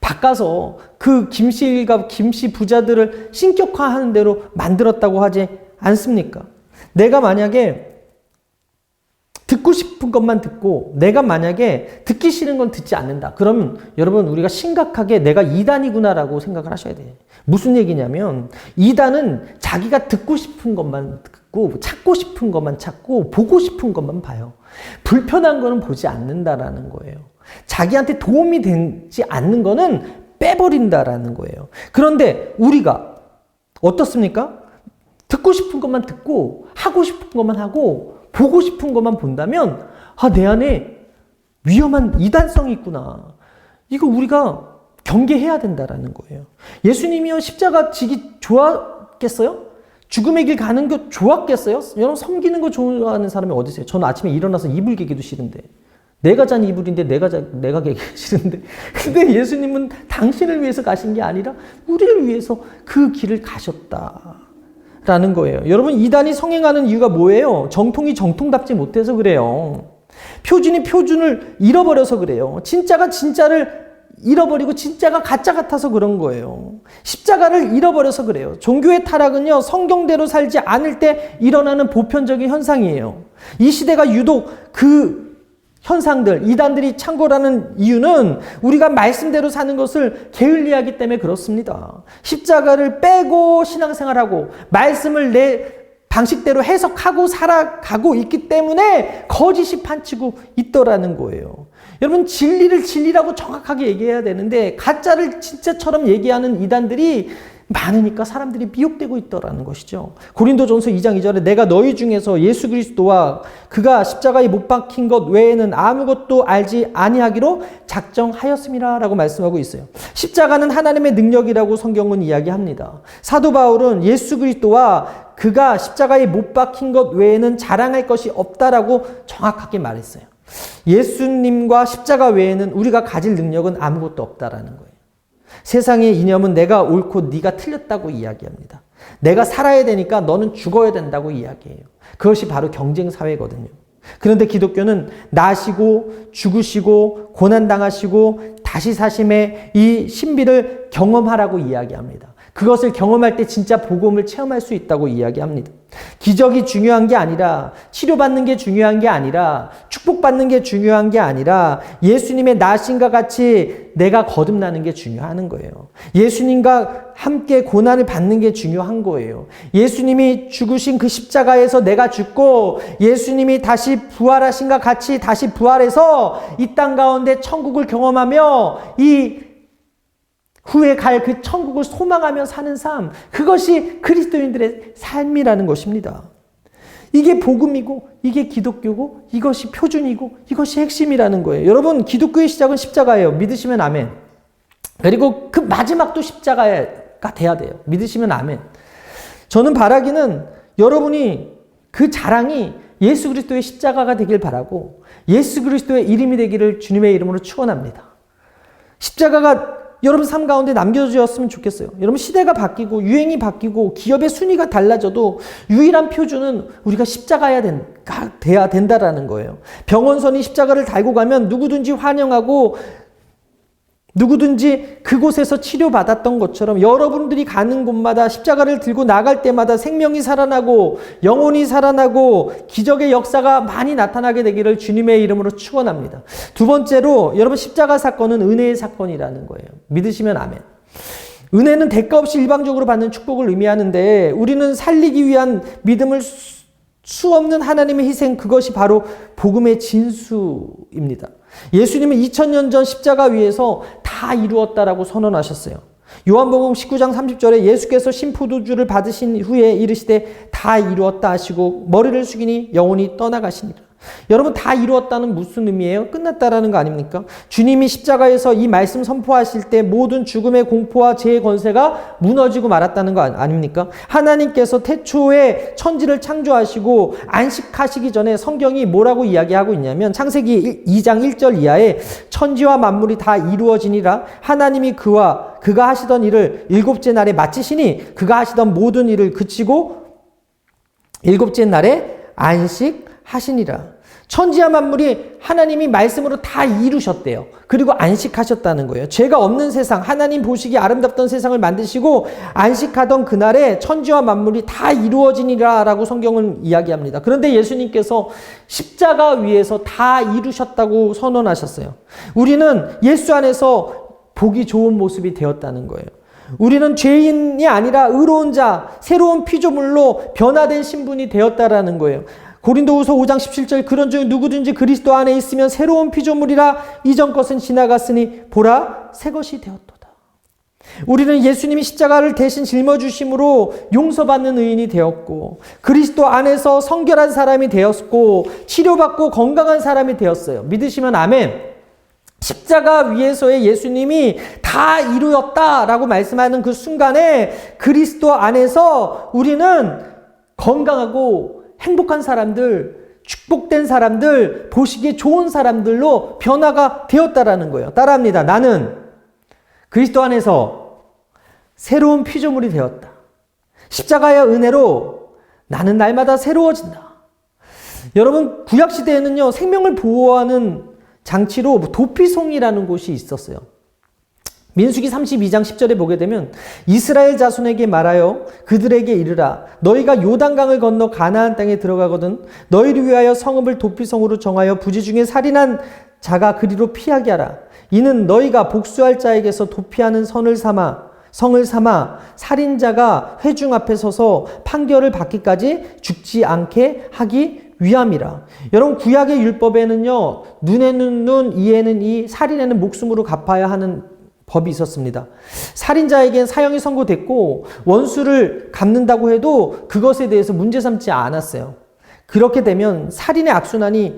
바꿔서 그 김씨일가, 김씨 부자들을 신격화하는 대로 만들었다고 하지 않습니까? 내가 만약에 듣고 싶은 것만 듣고 내가 만약에 듣기 싫은 건 듣지 않는다. 그러면 여러분, 우리가 심각하게 내가 이단이구나라고 생각을 하셔야 돼요. 무슨 얘기냐면 이단은 자기가 듣고 싶은 것만 듣고 찾고 싶은 것만 찾고 보고 싶은 것만 봐요. 불편한 거는 보지 않는다라는 거예요. 자기한테 도움이 되지 않는 거는 빼버린다라는 거예요. 그런데 우리가 어떻습니까? 듣고 싶은 것만 듣고 하고 싶은 것만 하고 보고 싶은 것만 본다면 내 안에 위험한 이단성이 있구나. 이거 우리가 경계해야 된다라는 거예요. 예수님이요 십자가 지기 좋았겠어요? 죽음의 길 가는 거 좋았겠어요? 여러분 섬기는 거 좋아하는 사람이 어디 있어요? 저는 아침에 일어나서 이불 개기도 싫은데 내가 잔 이불인데 내가 개기 싫은데 근데 예수님은 당신을 위해서 가신 게 아니라 우리를 위해서 그 길을 가셨다라는 거예요. 여러분 이단이 성행하는 이유가 뭐예요? 정통이 정통답지 못해서 그래요. 표준이 표준을 잃어버려서 그래요. 진짜가 진짜를 잃어버리고 진짜가 가짜 같아서 그런 거예요. 십자가를 잃어버려서 그래요. 종교의 타락은요, 성경대로 살지 않을 때 일어나는 보편적인 현상이에요. 이 시대가 유독 그 현상들, 이단들이 창궐하는 이유는 우리가 말씀대로 사는 것을 게을리하기 때문에 그렇습니다. 십자가를 빼고 신앙생활하고 말씀을 내 방식대로 해석하고 살아가고 있기 때문에 거짓이 판치고 있더라는 거예요. 여러분 진리를 진리라고 정확하게 얘기해야 되는데 가짜를 진짜처럼 얘기하는 이단들이 많으니까 사람들이 미혹되고 있더라는 것이죠. 고린도전서 2장 2절에 내가 너희 중에서 예수 그리스도와 그가 십자가에 못 박힌 것 외에는 아무것도 알지 아니하기로 작정하였음이라 라고 말씀하고 있어요. 십자가는 하나님의 능력이라고 성경은 이야기합니다. 사도 바울은 예수 그리스도와 그가 십자가에 못 박힌 것 외에는 자랑할 것이 없다라고 정확하게 말했어요. 예수님과 십자가 외에는 우리가 가질 능력은 아무것도 없다라는 거예요. 세상의 이념은 내가 옳고 네가 틀렸다고 이야기합니다. 내가 살아야 되니까 너는 죽어야 된다고 이야기해요. 그것이 바로 경쟁 사회거든요. 그런데 기독교는 나시고 죽으시고 고난당하시고 다시 사심의 이 신비를 경험하라고 이야기합니다. 그것을 경험할 때 진짜 복음을 체험할 수 있다고 이야기합니다. 기적이 중요한 게 아니라 치료받는 게 중요한 게 아니라 축복받는 게 중요한 게 아니라 예수님의 나신과 같이 내가 거듭나는 게 중요한 거예요. 예수님과 함께 고난을 받는 게 중요한 거예요. 예수님이 죽으신 그 십자가에서 내가 죽고 예수님이 다시 부활하신과 같이 다시 부활해서 이 땅 가운데 천국을 경험하며 이 후에 갈 그 천국을 소망하며 사는 삶, 그것이 그리스도인들의 삶이라는 것입니다. 이게 복음이고 이게 기독교고 이것이 표준이고 이것이 핵심이라는 거예요. 여러분 기독교의 시작은 십자가예요. 믿으시면 아멘. 그리고 그 마지막도 십자가가 돼야 돼요. 믿으시면 아멘. 저는 바라기는 여러분이 그 자랑이 예수 그리스도의 십자가가 되길 바라고 예수 그리스도의 이름이 되기를 주님의 이름으로 축원합니다. 십자가가 여러분 삶 가운데 남겨주었으면 좋겠어요. 여러분 시대가 바뀌고 유행이 바뀌고 기업의 순위가 달라져도 유일한 표준은 우리가 십자가야 돼야 된다라는 거예요. 병원선이 십자가를 달고 가면 누구든지 환영하고 누구든지 그곳에서 치료받았던 것처럼 여러분들이 가는 곳마다 십자가를 들고 나갈 때마다 생명이 살아나고 영혼이 살아나고 기적의 역사가 많이 나타나게 되기를 주님의 이름으로 축원합니다. 두 번째로 여러분 십자가 사건은 은혜의 사건이라는 거예요. 믿으시면 아멘. 은혜는 대가 없이 일방적으로 받는 축복을 의미하는데 우리는 살리기 위한 믿음을 수 없는 하나님의 희생, 그것이 바로 복음의 진수입니다. 예수님은 2000년 전 십자가 위에서 다 이루었다라고 선언하셨어요. 요한복음 19장 30절에 예수께서 신포도주를 받으신 후에 이르시되 다 이루었다 하시고 머리를 숙이니 영혼이 떠나가시니라. 여러분 다 이루었다는 무슨 의미예요? 끝났다라는 거 아닙니까? 주님이 십자가에서 이 말씀 선포하실 때 모든 죽음의 공포와 죄의 권세가 무너지고 말았다는 거 아닙니까? 하나님께서 태초에 천지를 창조하시고 안식하시기 전에 성경이 뭐라고 이야기하고 있냐면 창세기 2장 1절 이하에 천지와 만물이 다 이루어지니라 하나님이 그가 하시던 일을 일곱째 날에 마치시니 그가 하시던 모든 일을 그치고 일곱째 날에 안식하시니라. 천지와 만물이 하나님이 말씀으로 다 이루셨대요. 그리고 안식하셨다는 거예요. 죄가 없는 세상, 하나님 보시기 아름답던 세상을 만드시고 안식하던 그날에 천지와 만물이 다 이루어지니라 라고 성경은 이야기합니다. 그런데 예수님께서 십자가 위에서 다 이루셨다고 선언하셨어요. 우리는 예수 안에서 보기 좋은 모습이 되었다는 거예요. 우리는 죄인이 아니라 의로운 자, 새로운 피조물로 변화된 신분이 되었다라는 거예요. 고린도후서 5장 17절 그런즉 누구든지 그리스도 안에 있으면 새로운 피조물이라 이전 것은 지나갔으니 보라 새 것이 되었도다. 우리는 예수님이 십자가를 대신 짊어주심으로 용서받는 의인이 되었고 그리스도 안에서 성결한 사람이 되었고 치료받고 건강한 사람이 되었어요. 믿으시면 아멘. 십자가 위에서의 예수님이 다 이루었다라고 말씀하는 그 순간에 그리스도 안에서 우리는 건강하고 행복한 사람들, 축복된 사람들, 보시기에 좋은 사람들로 변화가 되었다라는 거예요. 따라합니다. 나는 그리스도 안에서 새로운 피조물이 되었다. 십자가의 은혜로 나는 날마다 새로워진다. 여러분, 구약시대에는요, 생명을 보호하는 장치로 도피송이라는 곳이 있었어요. 민수기 32장 10절에 보게 되면 이스라엘 자손에게 말하여 그들에게 이르라 너희가 요단강을 건너 가나안 땅에 들어가거든 너희를 위하여 성읍을 도피성으로 정하여 부지 중에 살인한 자가 그리로 피하게 하라. 이는 너희가 복수할 자에게서 도피하는 성을 삼아 살인자가 회중 앞에 서서 판결을 받기까지 죽지 않게 하기 위함이라. 여러분, 구약의 율법에는요, 눈에는 눈, 이에는 이, 살인에는 목숨으로 갚아야 하는 법이 있었습니다. 살인자에겐 사형이 선고됐고 원수를 갚는다고 해도 그것에 대해서 문제 삼지 않았어요. 그렇게 되면 살인의 악순환이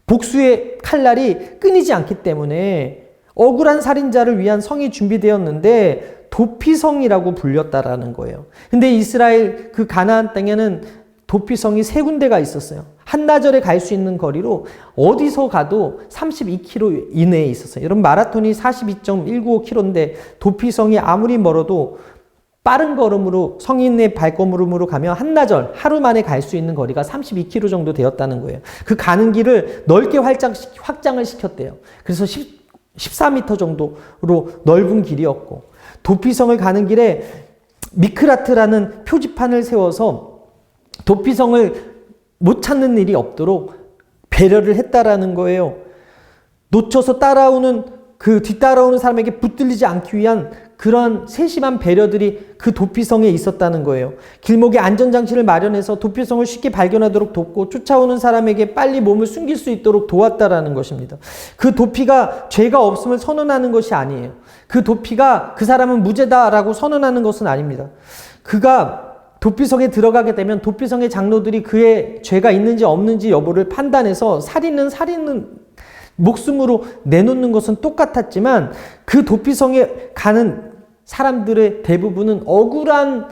복수의 칼날이 끊이지 않기 때문에 억울한 살인자를 위한 성이 준비되었는데 도피성이라고 불렸다라는 거예요. 근데 이스라엘 그 가나안 땅에는 도피성이 3군데가 있었어요. 한나절에 갈 수 있는 거리로 어디서 가도 32km 이내에 있었어요. 여러분, 마라톤이 42.195km인데 도피성이 아무리 멀어도 빠른 걸음으로 성인의 발걸음으로 가면 한나절 하루 만에 갈 수 있는 거리가 32km 정도 되었다는 거예요. 그 가는 길을 넓게 확장을 시켰대요. 그래서 14m 정도로 넓은 길이었고 도피성을 가는 길에 미크라트라는 표지판을 세워서 도피성을 못 찾는 일이 없도록 배려를 했다라는 거예요. 놓쳐서 뒤따라오는 사람에게 붙들리지 않기 위한 그런 세심한 배려들이 그 도피성에 있었다는 거예요. 길목에 안전장치를 마련해서 도피성을 쉽게 발견하도록 돕고 쫓아오는 사람에게 빨리 몸을 숨길 수 있도록 도왔다라는 것입니다. 그 도피가 죄가 없음을 선언하는 것이 아니에요. 그 도피가 그 사람은 무죄다라고 선언하는 것은 아닙니다. 그가 도피성에 들어가게 되면 도피성의 장로들이 그의 죄가 있는지 없는지 여부를 판단해서 살인은 목숨으로 내놓는 것은 똑같았지만 그 도피성에 가는 사람들의 대부분은 억울한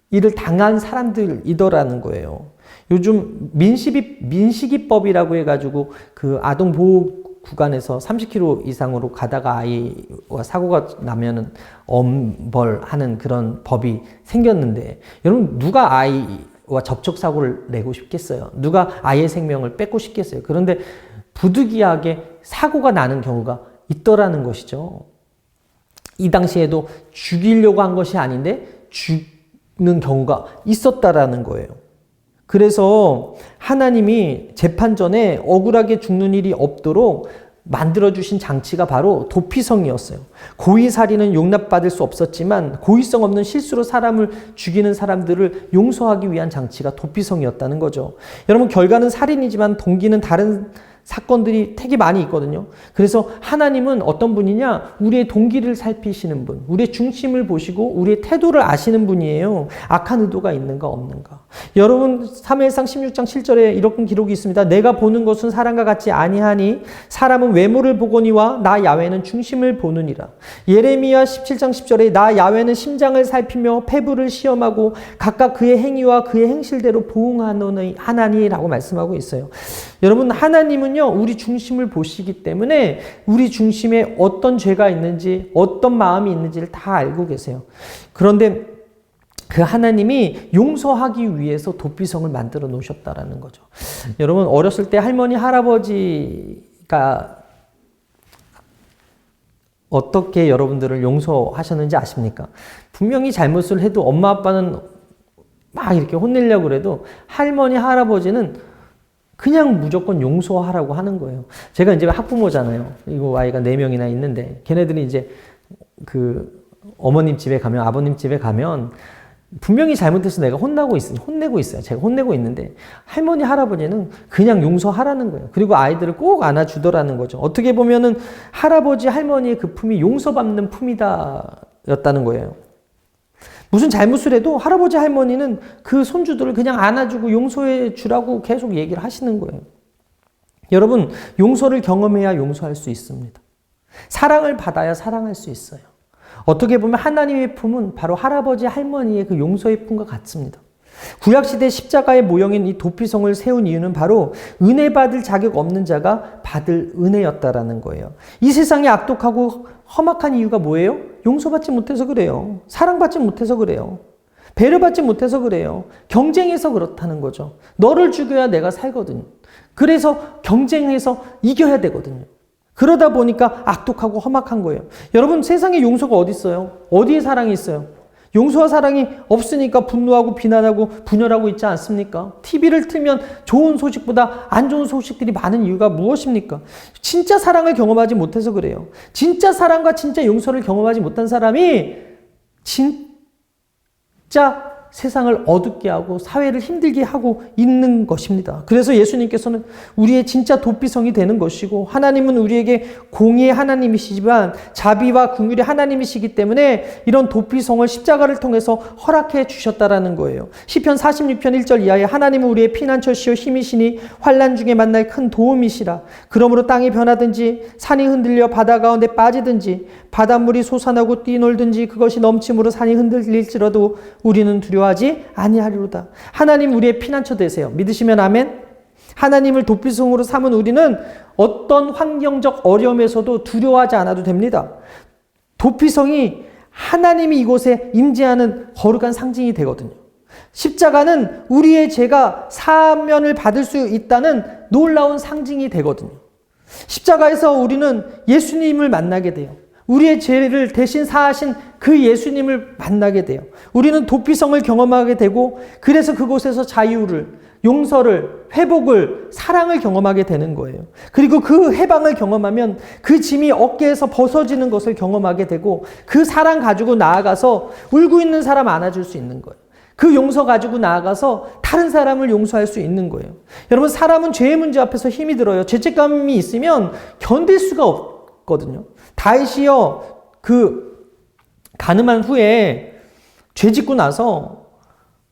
일을 당한 사람들이더라는 거예요. 요즘 민식이법이라고 해가지고 그 아동보호 구간에서 30km 이상으로 가다가 아이와 사고가 나면은 엄벌하는 그런 법이 생겼는데 여러분, 누가 아이와 접촉사고를 내고 싶겠어요? 누가 아이의 생명을 뺏고 싶겠어요? 그런데 부득이하게 사고가 나는 경우가 있더라는 것이죠. 이 당시에도 죽이려고 한 것이 아닌데 죽는 경우가 있었다라는 거예요. 그래서 하나님이 재판 전에 억울하게 죽는 일이 없도록 만들어주신 장치가 바로 도피성이었어요. 고의살인은 용납받을 수 없었지만 고의성 없는 실수로 사람을 죽이는 사람들을 용서하기 위한 장치가 도피성이었다는 거죠. 여러분, 결과는 살인이지만 동기는 다른 사건들이 되게 많이 있거든요. 그래서 하나님은 어떤 분이냐? 우리의 동기를 살피시는 분, 우리의 중심을 보시고 우리의 태도를 아시는 분이에요. 악한 의도가 있는가 없는가. 여러분, 사무엘상 16장 7절에 이런 기록이 있습니다. 내가 보는 것은 사람과 같지 아니하니 사람은 외모를 보거니와 나 야훼는 중심을 보느니라. 예레미야 17장 10절에 나 야훼는 심장을 살피며 폐부를 시험하고 각각 그의 행위와 그의 행실대로 보응하노니라고 말씀하고 있어요. 여러분, 하나님은요, 우리 중심을 보시기 때문에 우리 중심에 어떤 죄가 있는지, 어떤 마음이 있는지를 다 알고 계세요. 그런데 그 하나님이 용서하기 위해서 도피성을 만들어 놓으셨다라는 거죠. 여러분, 어렸을 때 할머니, 할아버지가 어떻게 여러분들을 용서하셨는지 아십니까? 분명히 잘못을 해도 엄마, 아빠는 막 이렇게 혼내려고 그래도 할머니, 할아버지는 그냥 무조건 용서하라고 하는 거예요. 제가 이제 학부모잖아요. 이거 아이가 4명이나 있는데 걔네들이 이제 그 어머님 집에 가면, 아버님 집에 가면 분명히 잘못해서 내가 혼내고 있어요. 제가 혼내고 있는데 할머니, 할아버지는 그냥 용서하라는 거예요. 그리고 아이들을 꼭 안아주더라는 거죠. 어떻게 보면은 할아버지, 할머니의 그 품이 용서받는 품이다였다는 거예요. 무슨 잘못을 해도 할아버지, 할머니는 그 손주들을 그냥 안아주고 용서해 주라고 계속 얘기를 하시는 거예요. 여러분, 용서를 경험해야 용서할 수 있습니다. 사랑을 받아야 사랑할 수 있어요. 어떻게 보면 하나님의 품은 바로 할아버지 할머니의 그 용서의 품과 같습니다. 구약시대 십자가의 모형인 이 도피성을 세운 이유는 바로 은혜 받을 자격 없는 자가 받을 은혜였다라는 거예요. 이 세상이 악독하고 험악한 이유가 뭐예요? 용서받지 못해서 그래요. 사랑받지 못해서 그래요. 배려받지 못해서 그래요. 경쟁해서 그렇다는 거죠. 너를 죽여야 내가 살거든요. 그래서 경쟁해서 이겨야 되거든요. 그러다 보니까 악독하고 험악한 거예요. 여러분, 세상에 용서가 어디 있어요? 어디에 사랑이 있어요? 용서와 사랑이 없으니까 분노하고 비난하고 분열하고 있지 않습니까? TV를 틀면 좋은 소식보다 안 좋은 소식들이 많은 이유가 무엇입니까? 진짜 사랑을 경험하지 못해서 그래요. 진짜 사랑과 진짜 용서를 경험하지 못한 사람이 진짜 세상을 어둡게 하고 사회를 힘들게 하고 있는 것입니다. 그래서 예수님께서는 우리의 진짜 도피성이 되는 것이고, 하나님은 우리에게 공의의 하나님이시지만 자비와 긍휼의 하나님이시기 때문에 이런 도피성을 십자가를 통해서 허락해 주셨다라는 거예요. 시편 46편 1절 이하에 하나님은 우리의 피난처시요 힘이시니 환난 중에 만날 큰 도움이시라. 그러므로 땅이 변하든지 산이 흔들려 바다 가운데 빠지든지 바닷물이 솟아나고 뛰놀든지 그것이 넘침으로 산이 흔들릴지라도 우리는 두려워하지 아니하리로다. 하나님 우리의 피난처 되세요. 믿으시면 아멘. 하나님을 도피성으로 삼은 우리는 어떤 환경적 어려움에서도 두려워하지 않아도 됩니다. 도피성이 하나님이 이곳에 임재하는 거룩한 상징이 되거든요. 십자가는 우리의 죄가 사면을 받을 수 있다는 놀라운 상징이 되거든요. 십자가에서 우리는 예수님을 만나게 돼요. 우리의 죄를 대신 사하신 그 예수님을 만나게 돼요. 우리는 도피성을 경험하게 되고, 그래서 그곳에서 자유를, 용서를, 회복을, 사랑을 경험하게 되는 거예요. 그리고 그 해방을 경험하면 그 짐이 어깨에서 벗어지는 것을 경험하게 되고, 그 사랑 가지고 나아가서 울고 있는 사람 안아줄 수 있는 거예요. 그 용서 가지고 나아가서 다른 사람을 용서할 수 있는 거예요. 여러분, 사람은 죄의 문제 앞에서 힘이 들어요. 죄책감이 있으면 견딜 수가 없거든요. 다윗이요, 가늠한 후에 죄 짓고 나서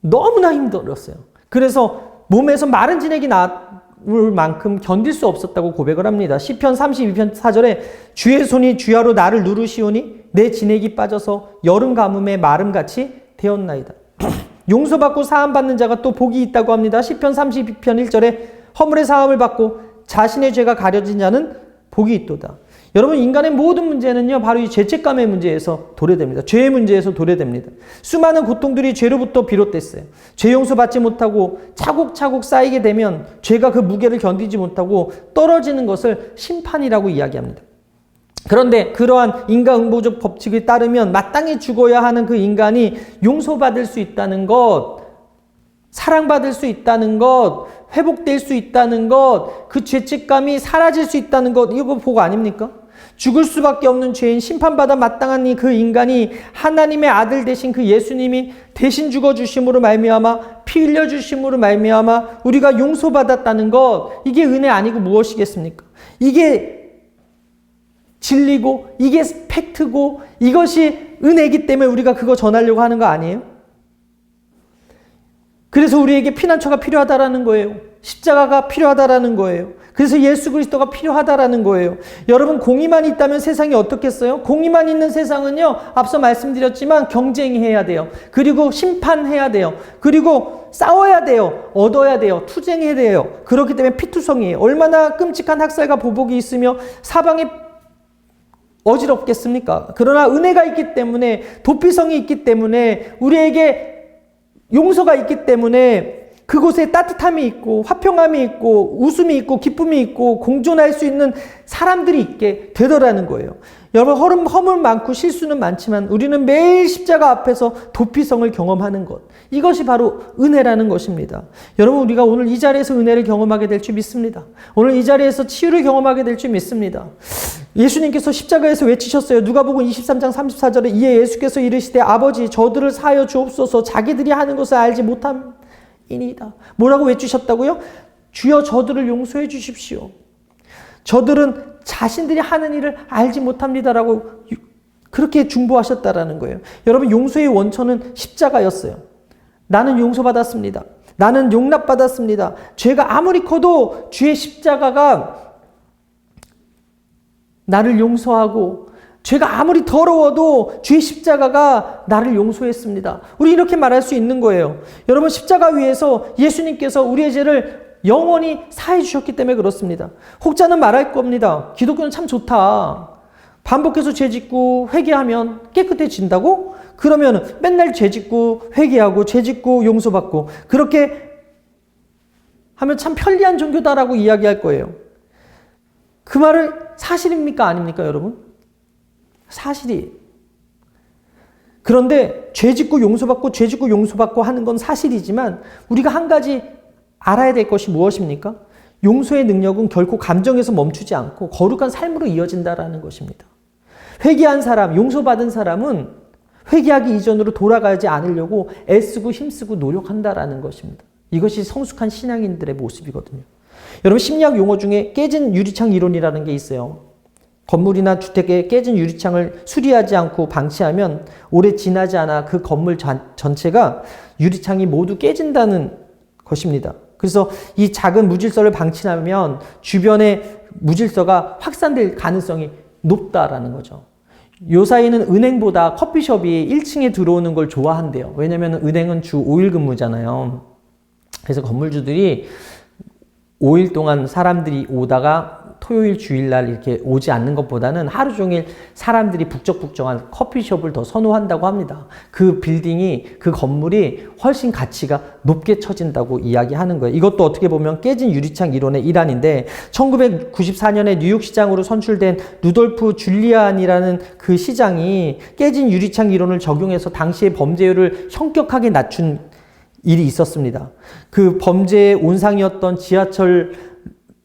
너무나 힘들었어요. 그래서 몸에서 마른 진액이 나올 만큼 견딜 수 없었다고 고백을 합니다. 시편 32편 4절에 주의 손이 주야로 나를 누르시오니 내 진액이 빠져서 여름 가뭄에 마름같이 되었나이다. 용서받고 사함받는 자가 또 복이 있다고 합니다. 시편 32편 1절에 허물의 사함을 받고 자신의 죄가 가려진 자는 복이 있도다. 여러분, 인간의 모든 문제는요, 바로 이 죄책감의 문제에서 도래됩니다. 죄의 문제에서 도래됩니다. 수많은 고통들이 죄로부터 비롯됐어요. 죄 용서받지 못하고 차곡차곡 쌓이게 되면 죄가 그 무게를 견디지 못하고 떨어지는 것을 심판이라고 이야기합니다. 그런데 그러한 인과응보적 법칙에 따르면 마땅히 죽어야 하는 그 인간이 용서받을 수 있다는 것, 사랑받을 수 있다는 것, 회복될 수 있다는 것, 그 죄책감이 사라질 수 있다는 것, 이거 복 아닙니까? 죽을 수밖에 없는 죄인, 심판받아 마땅한 그 인간이 하나님의 아들 되신 그 예수님이 대신 죽어주심으로 말미암아, 피 흘려주심으로 말미암아 우리가 용서받았다는 것, 이게 은혜 아니고 무엇이겠습니까? 이게 진리고, 이게 팩트고, 이것이 은혜이기 때문에 우리가 그거 전하려고 하는 거 아니에요? 그래서 우리에게 피난처가 필요하다라는 거예요. 십자가가 필요하다라는 거예요. 그래서 예수 그리스도가 필요하다라는 거예요. 여러분, 공의만 있다면 세상이 어떻겠어요? 공의만 있는 세상은요, 앞서 말씀드렸지만 경쟁해야 돼요. 그리고 심판해야 돼요. 그리고 싸워야 돼요. 얻어야 돼요. 투쟁해야 돼요. 그렇기 때문에 피투성이에요. 얼마나 끔찍한 학살과 보복이 있으며 사방에 어지럽겠습니까? 그러나 은혜가 있기 때문에, 도피성이 있기 때문에, 우리에게 용서가 있기 때문에 그곳에 따뜻함이 있고 화평함이 있고 웃음이 있고 기쁨이 있고 공존할 수 있는 사람들이 있게 되더라는 거예요. 여러분, 허물 많고 실수는 많지만 우리는 매일 십자가 앞에서 도피성을 경험하는 것, 이것이 바로 은혜라는 것입니다. 여러분, 우리가 오늘 이 자리에서 은혜를 경험하게 될 줄 믿습니다. 오늘 이 자리에서 치유를 경험하게 될 줄 믿습니다. 예수님께서 십자가에서 외치셨어요. 누가복음 23장 34절에 이에 예수께서 이르시되 아버지 저들을 사하여 주옵소서 자기들이 하는 것을 알지 못함이니이다. 뭐라고 외치셨다고요? 주여 저들을 용서해 주십시오. 저들은 자신들이 하는 일을 알지 못합니다라고 그렇게 중보하셨다라는 거예요. 여러분, 용서의 원천은 십자가였어요. 나는 용서받았습니다. 나는 용납받았습니다. 죄가 아무리 커도 주의 십자가가 나를 용서하고 죄가 아무리 더러워도 주의 십자가가 나를 용서했습니다. 우리 이렇게 말할 수 있는 거예요. 여러분, 십자가 위에서 예수님께서 우리의 죄를 영원히 사해 주셨기 때문에 그렇습니다. 혹자는 말할 겁니다. 기독교는 참 좋다. 반복해서 죄 짓고 회개하면 깨끗해진다고? 그러면 맨날 죄 짓고 회개하고 죄 짓고 용서받고 그렇게 하면 참 편리한 종교다라고 이야기할 거예요. 그 말은 사실입니까? 아닙니까, 여러분? 사실이에요. 그런데 죄 짓고 용서받고 죄 짓고 용서받고 하는 건 사실이지만 우리가 한 가지 알아야 될 것이 무엇입니까? 용서의 능력은 결코 감정에서 멈추지 않고 거룩한 삶으로 이어진다라는 것입니다. 회개한 사람, 용서받은 사람은 회개하기 이전으로 돌아가지 않으려고 애쓰고 힘쓰고 노력한다라는 것입니다. 이것이 성숙한 신앙인들의 모습이거든요. 여러분, 심리학 용어 중에 깨진 유리창 이론이라는 게 있어요. 건물이나 주택에 깨진 유리창을 수리하지 않고 방치하면 오래 지나지 않아 그 건물 전체가 유리창이 모두 깨진다는 것입니다. 그래서 이 작은 무질서를 방치하면 주변의 무질서가 확산될 가능성이 높다라는 거죠. 요사이는 은행보다 커피숍이 1층에 들어오는 걸 좋아한대요. 왜냐하면 은행은 주 5일 근무잖아요. 그래서 건물주들이 5일 동안 사람들이 오다가 토요일 주일날 이렇게 오지 않는 것보다는 하루 종일 사람들이 북적북적한 커피숍을 더 선호한다고 합니다. 그 빌딩이, 그 건물이 훨씬 가치가 높게 쳐진다고 이야기하는 거예요. 이것도 어떻게 보면 깨진 유리창 이론의 일환인데 1994년에 뉴욕 시장으로 선출된 루돌프 줄리안이라는 그 시장이 깨진 유리창 이론을 적용해서 당시의 범죄율을 현격하게 낮춘 일이 있었습니다. 그 범죄의 온상이었던 지하철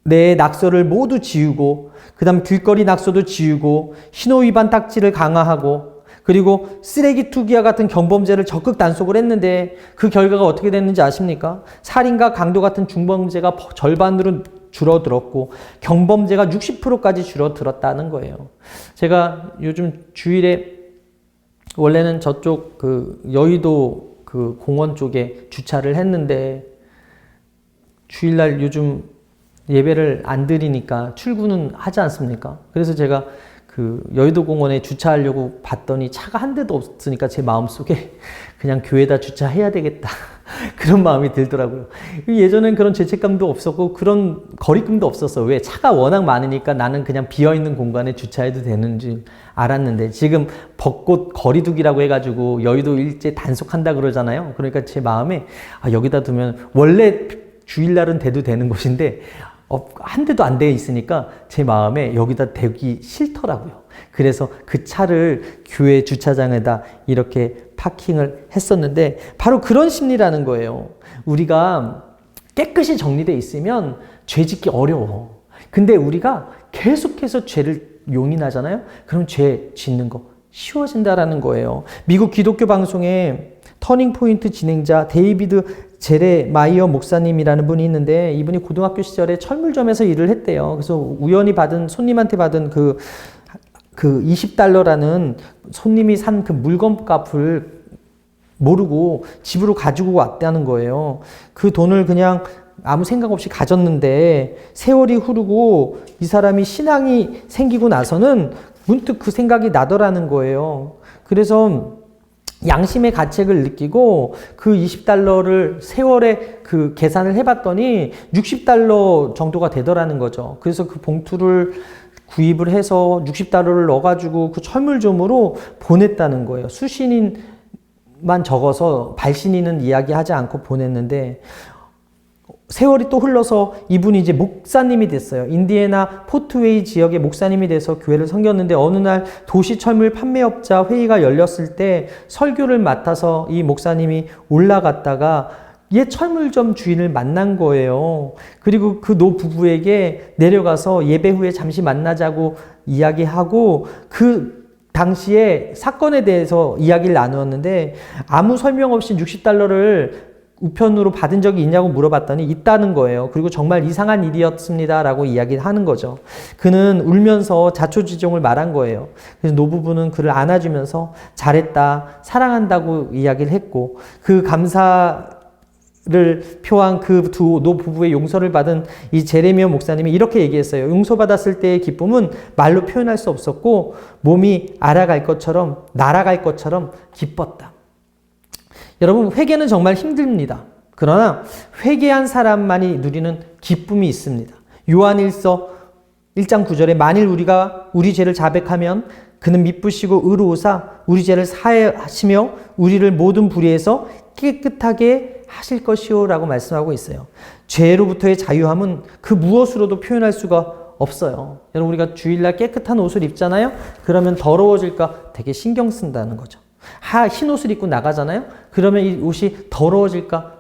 내 낙서를 모두 지우고 그 다음 길거리 낙서도 지우고 신호위반 딱지를 강화하고 그리고 쓰레기 투기와 같은 경범죄를 적극 단속을 했는데 그 결과가 어떻게 됐는지 아십니까? 살인과 강도 같은 중범죄가 절반으로 줄어들었고 경범죄가 60%까지 줄어들었다는 거예요. 제가 요즘 주일에 원래는 저쪽 그 여의도 그 공원 쪽에 주차를 했는데 주일날 요즘 예배를 안 드리니까 출근은 하지 않습니까? 그래서 제가 그 여의도 공원에 주차하려고 봤더니 차가 한 대도 없으니까 제 마음속에 그냥 교회에다 주차해야 되겠다. 그런 마음이 들더라고요. 예전엔 그런 죄책감도 없었고 그런 거리낌도 없었어. 왜? 차가 워낙 많으니까 나는 그냥 비어있는 공간에 주차해도 되는 줄 알았는데 지금 벚꽃 거리두기라고 해가지고 여의도 일제 단속한다 그러잖아요. 그러니까 제 마음에 여기다 두면 원래 주일날은 대도 되는 곳인데 한 대도 안 돼 있으니까 제 마음에 여기다 대기 싫더라고요. 그래서 그 차를 교회 주차장에다 이렇게 파킹을 했었는데 바로 그런 심리라는 거예요. 우리가 깨끗이 정리되어 있으면 죄 짓기 어려워. 근데 우리가 계속해서 죄를 용인하잖아요. 그럼 죄 짓는 거 쉬워진다라는 거예요. 미국 기독교 방송에 터닝포인트 진행자 데이비드 제레마이어 목사님이라는 분이 있는데 이분이 고등학교 시절에 철물점에서 일을 했대요. 그래서 우연히 손님한테 받은 그 20달러라는 손님이 산 그 물건값을 모르고 집으로 가지고 왔다는 거예요. 그 돈을 그냥 아무 생각 없이 가졌는데 세월이 흐르고 이 사람이 신앙이 생기고 나서는 문득 그 생각이 나더라는 거예요. 그래서 양심의 가책을 느끼고 그 20달러를 세월에 그 계산을 해봤더니 60달러 정도가 되더라는 거죠. 그래서 그 봉투를 구입을 해서 60달러를 넣어가지고 그 철물점으로 보냈다는 거예요. 수신인만 적어서 발신인은 이야기하지 않고 보냈는데 세월이 또 흘러서 이분이 이제 목사님이 됐어요. 인디애나 포트웨이 지역의 목사님이 돼서 교회를 섬겼는데 어느 날 도시 철물 판매업자 회의가 열렸을 때 설교를 맡아서 이 목사님이 올라갔다가 옛 철물점 주인을 만난 거예요. 그리고 그 노 부부에게 내려가서 예배 후에 잠시 만나자고 이야기하고 그 당시에 사건에 대해서 이야기를 나누었는데 아무 설명 없이 60달러를 우편으로 받은 적이 있냐고 물어봤더니 있다는 거예요. 그리고 정말 이상한 일이었습니다 라고 이야기를 하는 거죠. 그는 울면서 자초지종을 말한 거예요. 그래서 노부부는 그를 안아주면서 잘했다, 사랑한다고 이야기를 했고 그 감사의 를 표한 그 두 노부부의 용서를 받은 이 제레미야 목사님이 이렇게 얘기했어요. 용서받았을 때의 기쁨은 말로 표현할 수 없었고 몸이 날아갈 것처럼 기뻤다. 여러분, 회개는 정말 힘듭니다. 그러나 회개한 사람만이 누리는 기쁨이 있습니다. 요한일서 1장 9절에 만일 우리가 우리 죄를 자백하면 그는 미쁘시고 의로우사 우리 죄를 사하시며 우리를 모든 불의에서 깨끗하게 하실 것이요 라고 말씀하고 있어요. 죄로부터의 자유함은 그 무엇으로도 표현할 수가 없어요. 여러분, 우리가 주일날 깨끗한 옷을 입잖아요. 그러면 더러워질까 되게 신경 쓴다는 거죠. 흰 옷을 입고 나가잖아요. 그러면 이 옷이 더러워질까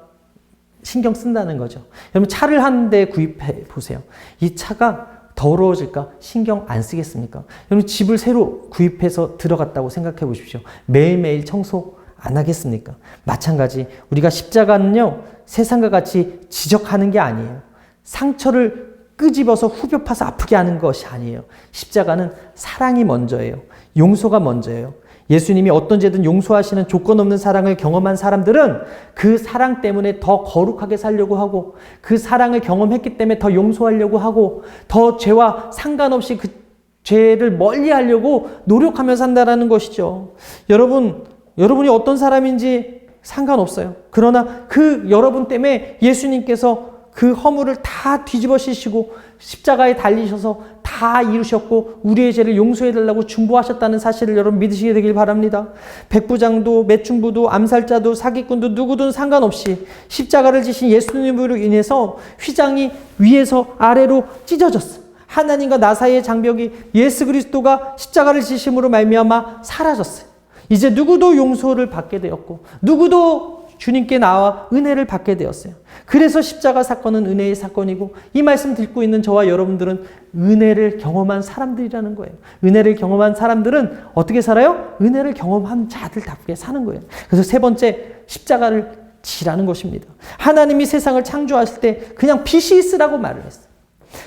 신경 쓴다는 거죠. 여러분, 차를 한 대 구입해 보세요. 이 차가 더러워질까 신경 안 쓰겠습니까? 여러분, 집을 새로 구입해서 들어갔다고 생각해 보십시오. 매일매일 청소 안 하겠습니까? 마찬가지 우리가 십자가는요, 세상과 같이 지적하는 게 아니에요. 상처를 끄집어서 후벼 파서 아프게 하는 것이 아니에요. 십자가는 사랑이 먼저예요. 용서가 먼저예요. 예수님이 어떤 죄든 용서하시는 조건 없는 사랑을 경험한 사람들은 그 사랑 때문에 더 거룩하게 살려고 하고, 그 사랑을 경험했기 때문에 더 용서하려고 하고, 더 죄와 상관없이 그 죄를 멀리 하려고 노력하며 산다라는 것이죠. 여러분이 어떤 사람인지 상관없어요. 그러나 그 여러분 때문에 예수님께서 그 허물을 다 뒤집어 씌시고 십자가에 달리셔서 다 이루셨고 우리의 죄를 용서해달라고 중보하셨다는 사실을 여러분 믿으시게 되길 바랍니다. 백부장도 매춘부도 암살자도 사기꾼도 누구든 상관없이 십자가를 지신 예수님으로 인해서 휘장이 위에서 아래로 찢어졌어. 하나님과 나 사이의 장벽이 예수 그리스도가 십자가를 지심으로 말미암아 사라졌어요. 이제 누구도 용서를 받게 되었고 누구도 주님께 나와 은혜를 받게 되었어요. 그래서 십자가 사건은 은혜의 사건이고, 이 말씀 듣고 있는 저와 여러분들은 은혜를 경험한 사람들이라는 거예요. 은혜를 경험한 사람들은 어떻게 살아요? 은혜를 경험한 자들답게 사는 거예요. 그래서 세 번째, 십자가를 지라는 것입니다. 하나님이 세상을 창조하실 때 그냥 빛이 있으라고 말을 했어요.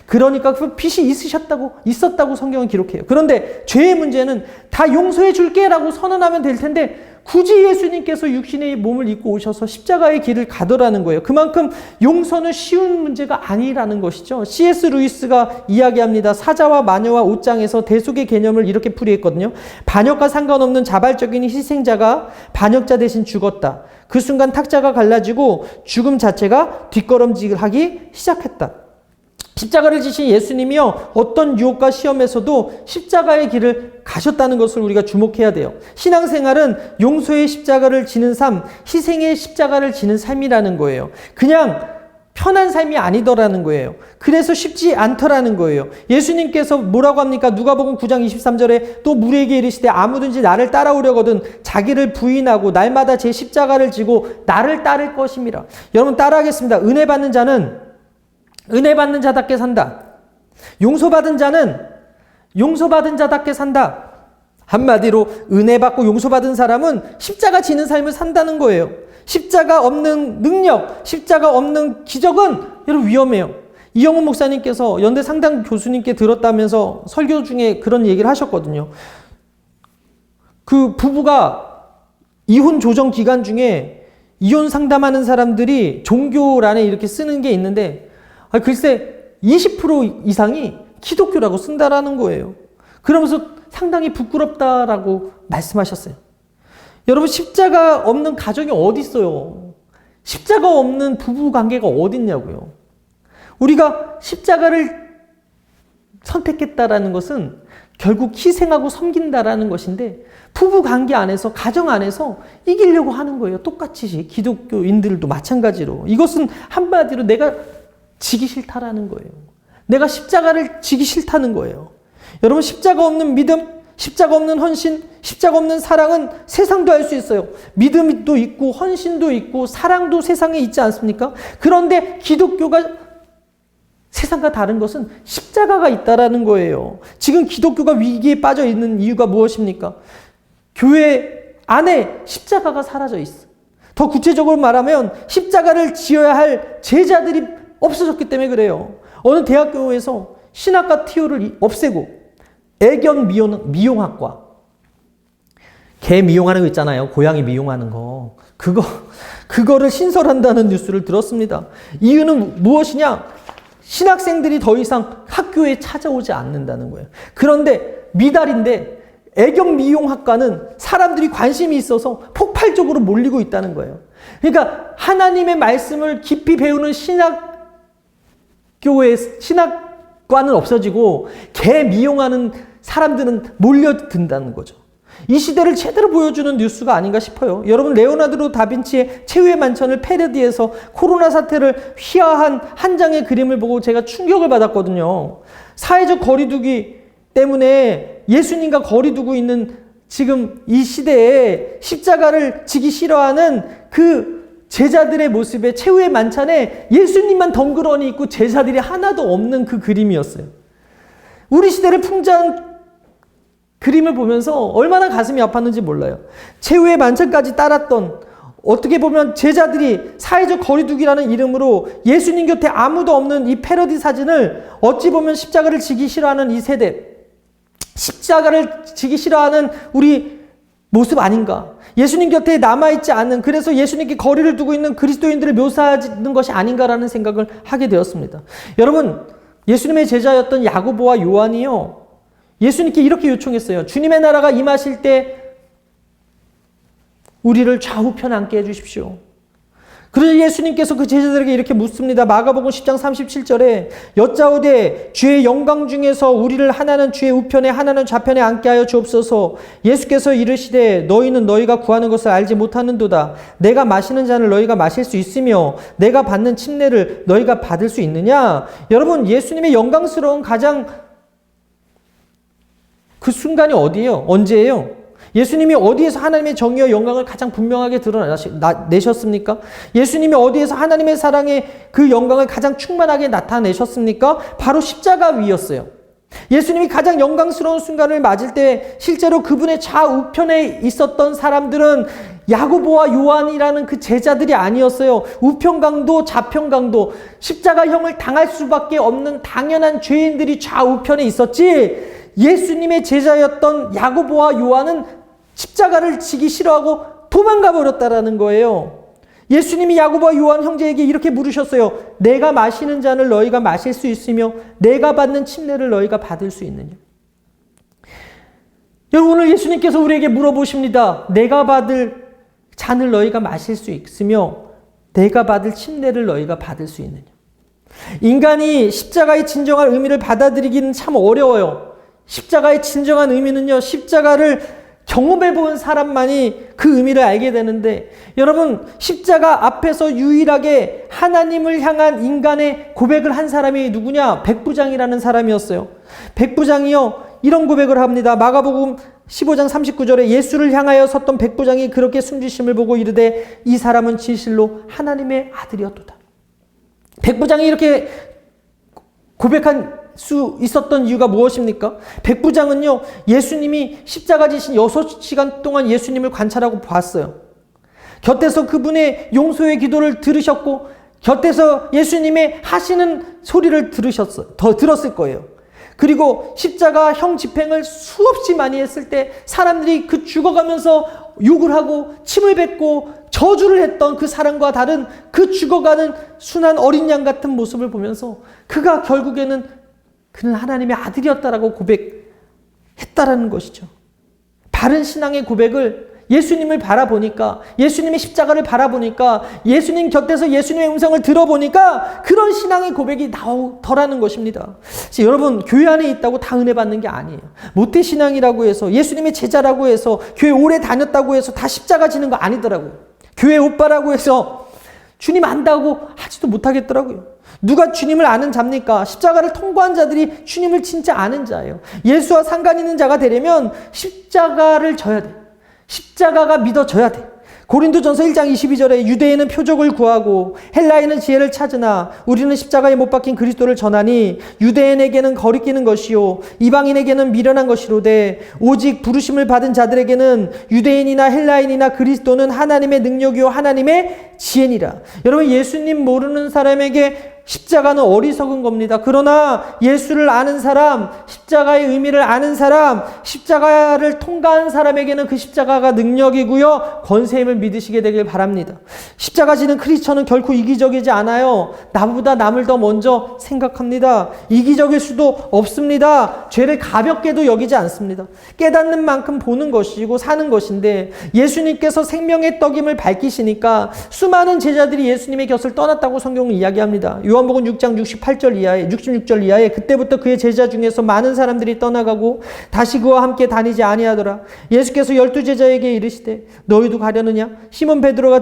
그러니까 그 빛이 있었다고 성경은 기록해요. 그런데 죄의 문제는 다 용서해 줄게라고 선언하면 될 텐데 굳이 예수님께서 육신의 몸을 입고 오셔서 십자가의 길을 가더라는 거예요. 그만큼 용서는 쉬운 문제가 아니라는 것이죠. C.S. 루이스가 이야기합니다. 사자와 마녀와 옷장에서 대속의 개념을 이렇게 풀이했거든요. 반역과 상관없는 자발적인 희생자가 반역자 대신 죽었다. 그 순간 탁자가 갈라지고 죽음 자체가 뒷걸음질하기 시작했다. 십자가를 지신 예수님이요, 어떤 유혹과 시험에서도 십자가의 길을 가셨다는 것을 우리가 주목해야 돼요. 신앙생활은 용서의 십자가를 지는 삶, 희생의 십자가를 지는 삶이라는 거예요. 그냥 편한 삶이 아니더라는 거예요. 그래서 쉽지 않더라는 거예요. 예수님께서 뭐라고 합니까? 누가복음 9장 23절에 또 무리에게 이르시되 아무든지 나를 따라오려거든 자기를 부인하고 날마다 제 십자가를 지고 나를 따를 것임이라. 여러분 따라하겠습니다. 은혜 받는 자는 은혜 받는 자답게 산다. 용서받은 자는 용서받은 자답게 산다. 한마디로 은혜 받고 용서받은 사람은 십자가 지는 삶을 산다는 거예요. 십자가 없는 능력, 십자가 없는 기적은 여러분 위험해요. 이영훈 목사님께서 연대 상담 교수님께 들었다면서 설교 중에 그런 얘기를 하셨거든요. 그 부부가 이혼 조정 기간 중에 이혼 상담하는 사람들이 종교란에 이렇게 쓰는 게 있는데 글쎄 20% 이상이 기독교라고 쓴다라는 거예요. 그러면서 상당히 부끄럽다라고 말씀하셨어요. 여러분 십자가 없는 가정이 어디 있어요? 십자가 없는 부부 관계가 어디 있냐고요. 우리가 십자가를 선택했다라는 것은 결국 희생하고 섬긴다라는 것인데 부부 관계 안에서 가정 안에서 이기려고 하는 거예요. 똑같이 기독교인들도 마찬가지로 이것은 한마디로 내가 지기 싫다라는 거예요. 내가 십자가를 지기 싫다는 거예요. 여러분 십자가 없는 믿음, 십자가 없는 헌신, 십자가 없는 사랑은 세상도 할 수 있어요. 믿음도 있고 헌신도 있고 사랑도 세상에 있지 않습니까? 그런데 기독교가 세상과 다른 것은 십자가가 있다라는 거예요. 지금 기독교가 위기에 빠져 있는 이유가 무엇입니까? 교회 안에 십자가가 사라져 있어. 더 구체적으로 말하면 십자가를 지어야 할 제자들이 없어졌기 때문에 그래요. 어느 대학교에서 신학과 TO를 없애고 애견 미용학과 개 미용하는 거 있잖아요. 고양이 미용하는 거. 그거를 신설한다는 뉴스를 들었습니다. 이유는 무엇이냐? 신학생들이 더 이상 학교에 찾아오지 않는다는 거예요. 그런데 미달인데 애경미용학과는 사람들이 관심이 있어서 폭발적으로 몰리고 있다는 거예요. 그러니까 하나님의 말씀을 깊이 배우는 신학과는 없어지고 개 미용하는 사람들은 몰려든다는 거죠. 이 시대를 제대로 보여주는 뉴스가 아닌가 싶어요. 여러분, 레오나르도 다빈치의 최후의 만찬을 패러디해서 코로나 사태를 휘하한 한 장의 그림을 보고 제가 충격을 받았거든요. 사회적 거리두기 때문에 예수님과 거리두고 있는 지금 이 시대에 십자가를 지기 싫어하는 그 제자들의 모습에 최후의 만찬에 예수님만 덩그러니 있고 제자들이 하나도 없는 그 그림이었어요. 우리 시대를 풍자한 그림을 보면서 얼마나 가슴이 아팠는지 몰라요. 최후의 만찬까지 따랐던, 어떻게 보면 제자들이 사회적 거리두기라는 이름으로 예수님 곁에 아무도 없는 이 패러디 사진을 어찌 보면 십자가를 지기 싫어하는 이 세대, 십자가를 지기 싫어하는 우리 모습 아닌가. 예수님 곁에 남아있지 않는, 그래서 예수님께 거리를 두고 있는 그리스도인들을 묘사하는 것이 아닌가라는 생각을 하게 되었습니다. 여러분, 예수님의 제자였던 야고보와 요한이요, 예수님께 이렇게 요청했어요. 주님의 나라가 임하실 때 우리를 좌우편 앉게 해주십시오. 그래서 예수님께서 그 제자들에게 이렇게 묻습니다. 마가복음 10장 37절에 여짜오되 주의 영광 중에서 우리를 하나는 주의 우편에 하나는 좌편에 앉게 하여 주옵소서. 예수께서 이르시되 너희는 너희가 구하는 것을 알지 못하는도다. 내가 마시는 잔을 너희가 마실 수 있으며 내가 받는 침례를 너희가 받을 수 있느냐. 여러분, 예수님의 영광스러운 가장 그 순간이 어디예요? 언제예요? 예수님이 어디에서 하나님의 정의와 영광을 가장 분명하게 드러내셨습니까? 예수님이 어디에서 하나님의 사랑의 그 영광을 가장 충만하게 나타내셨습니까? 바로 십자가 위였어요. 예수님이 가장 영광스러운 순간을 맞을 때 실제로 그분의 좌우편에 있었던 사람들은 야고보와 요한이라는 그 제자들이 아니었어요. 우편강도 좌편강도 십자가형을 당할 수밖에 없는 당연한 죄인들이 좌우편에 있었지, 예수님의 제자였던 야고보와 요한은 십자가를 지기 싫어하고 도망가 버렸다라는 거예요. 예수님이 야고보와 요한 형제에게 이렇게 물으셨어요. 내가 마시는 잔을 너희가 마실 수 있으며 내가 받는 침례를 너희가 받을 수 있느냐. 여러분, 오늘 예수님께서 우리에게 물어보십니다. 내가 받을 잔을 너희가 마실 수 있으며 내가 받을 침례를 너희가 받을 수 있느냐. 인간이 십자가의 진정한 의미를 받아들이기는 참 어려워요. 십자가의 진정한 의미는요, 십자가를 경험해 본 사람만이 그 의미를 알게 되는데, 여러분, 십자가 앞에서 유일하게 하나님을 향한 인간의 고백을 한 사람이 누구냐? 백부장이라는 사람이었어요. 백부장이요, 이런 고백을 합니다. 마가복음 15장 39절에 예수를 향하여 섰던 백부장이 그렇게 숨지심을 보고 이르되 이 사람은 진실로 하나님의 아들이었도다. 백부장이 이렇게 고백한 수 있었던 이유가 무엇입니까? 백부장은요, 예수님이 십자가 지신 6시간 동안 예수님을 관찰하고 봤어요. 곁에서 그분의 용서의 기도를 들으셨고, 곁에서 예수님의 하시는 소리를 들었을 거예요. 그리고 십자가 형 집행을 수없이 많이 했을 때 사람들이 그 죽어가면서 욕을 하고 침을 뱉고 저주를 했던 그 사람과 다른 그 죽어가는 순한 어린 양 같은 모습을 보면서 그가 결국에는 그는 하나님의 아들이었다라고 고백했다라는 것이죠. 바른 신앙의 고백을 예수님을 바라보니까, 예수님의 십자가를 바라보니까, 예수님 곁에서 예수님의 음성을 들어보니까 그런 신앙의 고백이 나오더라는 것입니다. 여러분, 교회 안에 있다고 다 은혜 받는 게 아니에요. 모태신앙이라고 해서, 예수님의 제자라고 해서, 교회 오래 다녔다고 해서 다 십자가 지는 거 아니더라고요. 교회 오빠라고 해서 주님 안다고 하지도 못하겠더라고요. 누가 주님을 아는 자입니까? 십자가를 통과한 자들이 주님을 진짜 아는 자예요. 예수와 상관 있는 자가 되려면 십자가를 져야 돼. 십자가가 믿어져야 돼. 고린도전서 1장 22절에 유대인은 표적을 구하고 헬라인은 지혜를 찾으나 우리는 십자가에 못 박힌 그리스도를 전하니 유대인에게는 거리끼는 것이요 이방인에게는 미련한 것이로되 오직 부르심을 받은 자들에게는 유대인이나 헬라인이나 그리스도는 하나님의 능력이요 하나님의 지혜니라. 여러분, 예수님 모르는 사람에게 십자가는 어리석은 겁니다. 그러나 예수를 아는 사람, 십자가의 의미를 아는 사람, 십자가를 통과한 사람에게는 그 십자가가 능력이고요, 권세임을 믿으시게 되길 바랍니다. 십자가 지는 크리스천은 결코 이기적이지 않아요. 나보다 남을 더 먼저 생각합니다. 이기적일 수도 없습니다. 죄를 가볍게도 여기지 않습니다. 깨닫는 만큼 보는 것이고 사는 것인데, 예수님께서 생명의 떡임을 밝히시니까 수많은 제자들이 예수님의 곁을 떠났다고 성경은 이야기합니다. 요한복음 6장 66절 이하에 그때부터 그의 제자 중에서 많은 사람들이 떠나가고 다시 그와 함께 다니지 아니하더라. 예수께서 12제자에게 이르시되 너희도 가려느냐? 시몬 베드로가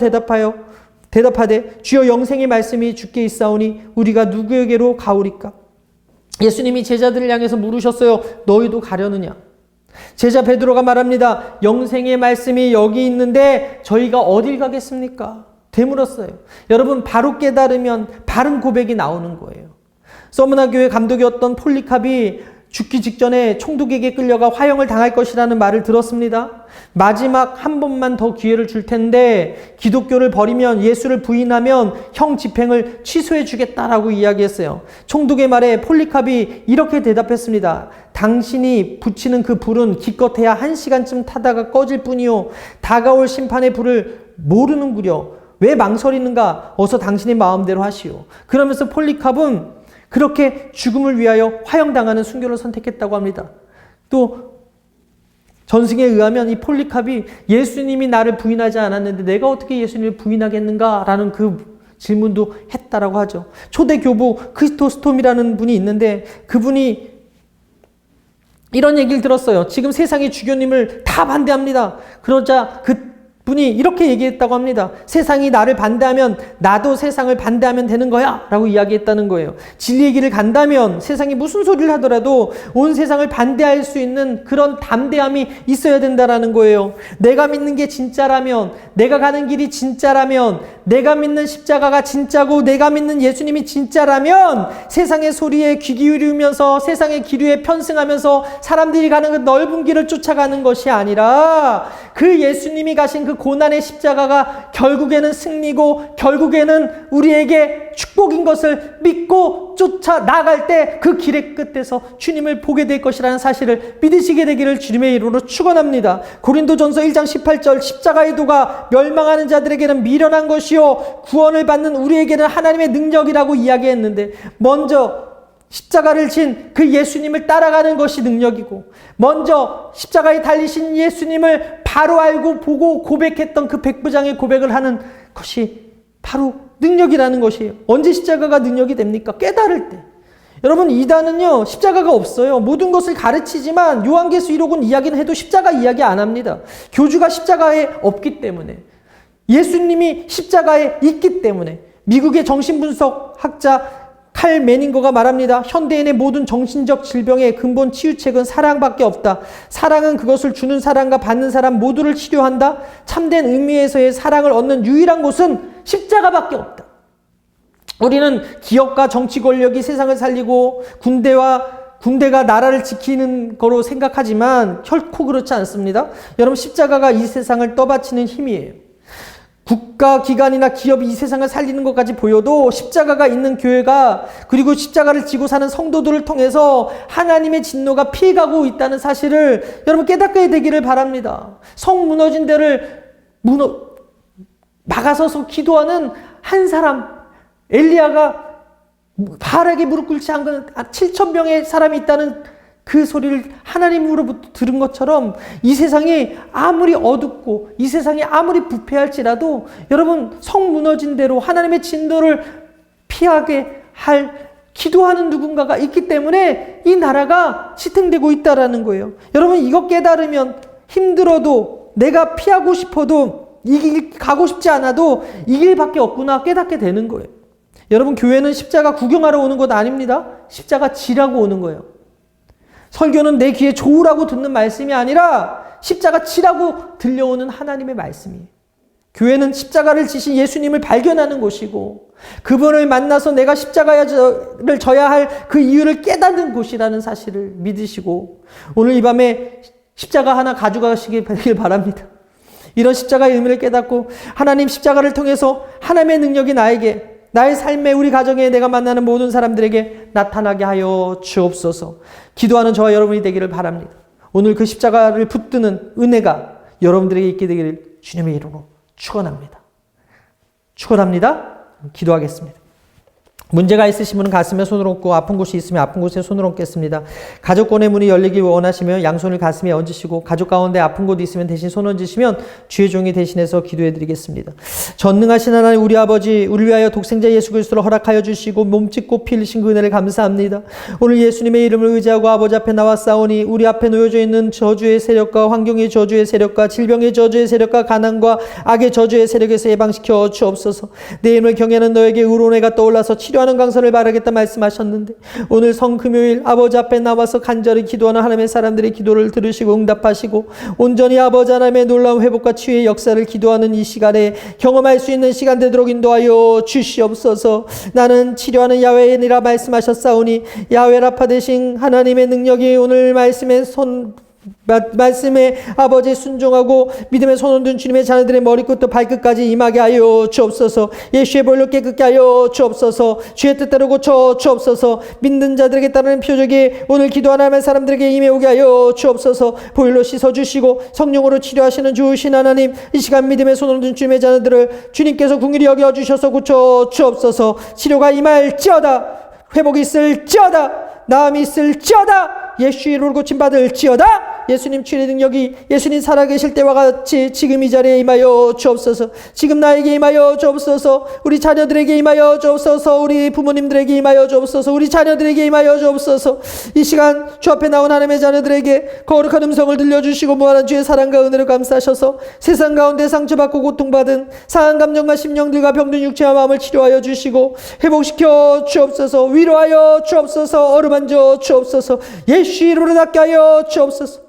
대답하되 주여 영생의 말씀이 주께 있사오니 우리가 누구에게로 가오리까? 예수님이 제자들을 향해서 물으셨어요. 너희도 가려느냐? 제자 베드로가 말합니다. 영생의 말씀이 여기 있는데 저희가 어딜 가겠습니까? 되물었어요. 여러분, 바로 깨달으면 바른 고백이 나오는 거예요. 서머나 교회 감독이었던 폴리캅이 죽기 직전에 총독에게 끌려가 화형을 당할 것이라는 말을 들었습니다. 마지막 한 번만 더 기회를 줄 텐데 기독교를 버리면, 예수를 부인하면 형 집행을 취소해 주겠다라고 이야기했어요. 총독의 말에 폴리캅이 이렇게 대답했습니다. 당신이 붙이는 그 불은 기껏해야 1시간쯤 타다가 꺼질 뿐이요, 다가올 심판의 불을 모르는구려. 왜 망설이는가? 어서 당신의 마음대로 하시오. 그러면서 폴리캅은 그렇게 죽음을 위하여 화형당하는 순교를 선택했다고 합니다. 또 전승에 의하면 이 폴리캅이 예수님이 나를 부인하지 않았는데 내가 어떻게 예수님을 부인하겠는가라는 그 질문도 했다라고 하죠. 초대 교부 크리스토스톰이라는 분이 있는데 그분이 이런 얘기를 들었어요. 지금 세상이 주교님을 다 반대합니다. 그러자 분이 이렇게 얘기했다고 합니다. 세상이 나를 반대하면 나도 세상을 반대하면 되는 거야 라고 이야기했다는 거예요. 진리의 길을 간다면 세상이 무슨 소리를 하더라도 온 세상을 반대할 수 있는 그런 담대함이 있어야 된다라는 거예요. 내가 믿는 게 진짜라면, 내가 가는 길이 진짜라면, 내가 믿는 십자가가 진짜고 내가 믿는 예수님이 진짜라면 세상의 소리에 귀 기울이면서 세상의 기류에 편승하면서 사람들이 가는 그 넓은 길을 쫓아가는 것이 아니라 그 예수님이 가신 그 고난의 십자가가 결국에는 승리고 결국에는 우리에게 축복인 것을 믿고 쫓아 나갈 때 그 길의 끝에서 주님을 보게 될 것이라는 사실을 믿으시게 되기를 주님의 이름으로 축원합니다. 고린도전서 1장 18절 십자가의 도가 멸망하는 자들에게는 미련한 것이요 구원을 받는 우리에게는 하나님의 능력이라고 이야기했는데, 먼저 십자가를 진 그 예수님을 따라가는 것이 능력이고, 먼저 십자가에 달리신 예수님을 바로 알고 보고 고백했던 그 백부장의 고백을 하는 것이 바로 능력이라는 것이에요. 언제 십자가가 능력이 됩니까? 깨달을 때. 여러분, 이단은요 십자가가 없어요. 모든 것을 가르치지만 요한계시록 1호군 이야기는 해도 십자가 이야기 안 합니다. 교주가 십자가에 없기 때문에, 예수님이 십자가에 있기 때문에. 미국의 정신분석 학자 칼 매닝거가 말합니다. 현대인의 모든 정신적 질병의 근본 치유책은 사랑밖에 없다. 사랑은 그것을 주는 사람과 받는 사람 모두를 치료한다. 참된 의미에서의 사랑을 얻는 유일한 곳은 십자가밖에 없다. 우리는 기업과 정치 권력이 세상을 살리고 군대가 나라를 지키는 거로 생각하지만 결코 그렇지 않습니다. 여러분, 십자가가 이 세상을 떠받치는 힘이에요. 국가, 기관이나 기업이 이 세상을 살리는 것까지 보여도 십자가가 있는 교회가, 그리고 십자가를 지고 사는 성도들을 통해서 하나님의 진노가 피해가고 있다는 사실을 여러분 깨닫게 되기를 바랍니다. 성 무너진 데를 막아서서 기도하는 한 사람, 엘리야가 바알에게 무릎 꿇지 않은 7,000명의 사람이 있다는 그 소리를 하나님으로부터 들은 것처럼 이 세상이 아무리 어둡고 이 세상이 아무리 부패할지라도 여러분, 성 무너진 대로 하나님의 진노를 피하게 할 기도하는 누군가가 있기 때문에 이 나라가 지탱되고 있다라는 거예요. 여러분, 이거 깨달으면 힘들어도, 내가 피하고 싶어도, 이 길 가고 싶지 않아도 이 길밖에 없구나 깨닫게 되는 거예요. 여러분, 교회는 십자가 구경하러 오는 것 아닙니다. 십자가 지라고 오는 거예요. 설교는 내 귀에 좋으라고 듣는 말씀이 아니라 십자가 지라고 들려오는 하나님의 말씀이에요. 교회는 십자가를 지신 예수님을 발견하는 곳이고, 그분을 만나서 내가 십자가를 져야 할 그 이유를 깨닫는 곳이라는 사실을 믿으시고, 오늘 이 밤에 십자가 하나 가져가시길 바랍니다. 이런 십자가의 의미를 깨닫고 하나님 십자가를 통해서 하나님의 능력이 나에게 나의 삶에 우리 가정에 내가 만나는 모든 사람들에게 나타나게 하여 주옵소서. 기도하는 저와 여러분이 되기를 바랍니다. 오늘 그 십자가를 붙드는 은혜가 여러분들에게 있게 되기를 주님의 이름으로 축원합니다. 축원합니다. 기도하겠습니다. 문제가 있으신 분은 가슴에 손을 얹고 아픈 곳이 있으면 아픈 곳에 손을 얹겠습니다. 가족권의 문이 열리기 원하시면 양손을 가슴에 얹으시고 가족 가운데 아픈 곳이 있으면 대신 손 얹으시면 주의 종이 대신해서 기도해 드리겠습니다. 전능하신 하나님 우리 아버지, 우리를 위하여 독생자 예수 그리스도를 허락하여 주시고 몸짓고 피 흘리신 그 은혜를 감사합니다. 오늘 예수님의 이름을 의지하고 아버지 앞에 나왔사오니 우리 앞에 놓여져 있는 저주의 세력과 환경의 저주의 세력과 질병의 저주의 세력과 가난과 악의 저주의 세력에서 예방시켜 주옵소서. 내 이름을 경외하는 너에게 의로운해가 떠올라서 치료하는 강선을 바라겠다 말씀하셨는데 오늘 성금요일 아버지 앞에 나와서 간절히 기도하는 하나님의 사람들의 기도를 들으시고 응답하시고 온전히 아버지 하나님의 놀라운 회복과 치유의 역사를 기도하는 이 시간에 경험할 수 있는 시간 되도록 인도하여 주시옵소서. 나는 치료하는 야훼니라 말씀하셨사오니 야훼라파 되신 하나님의 능력이 오늘 말씀에 아버지 순종하고 믿음의 손 얹은 주님의 자녀들의 머리끝부터 발끝까지 임하게 하여 주옵소서. 예수의 보혈로 깨끗게 하여 주옵소서. 주의 뜻대로 고쳐 주옵소서. 믿는 자들에게 따르는 표적이 오늘 기도하는 사람들에게 임해오게 하여 주옵소서. 보혈로 씻어주시고 성령으로 치료하시는 주신 하나님, 이 시간 믿음의 손 얹은 주님의 자녀들을 주님께서 긍휼히 여겨주셔서 고쳐 주옵소서. 치료가 임할지어다. 회복이 있을지어다. 나음이 있을지어다. 예수 이름으로 고침받을지어다. 예수님 치유의 능력이 예수님 살아계실 때와 같이 지금 이 자리에 임하여 주옵소서. 지금 나에게 임하여 주옵소서. 우리 자녀들에게 임하여 주옵소서. 우리 부모님들에게 임하여 주옵소서. 우리 자녀들에게 임하여 주옵소서. 이 시간 주 앞에 나온 하나님의 자녀들에게 거룩한 음성을 들려주시고 무한한 주의 사랑과 은혜를 감싸셔서 세상 가운데 상처받고 고통받은 상한 감정과 심령들과 병든 육체와 마음을 치료하여 주시고 회복시켜 주옵소서. 위로하여 주옵소서. 어루만져 주옵소서. 예수 이름으로 낫게 하여 주옵소서.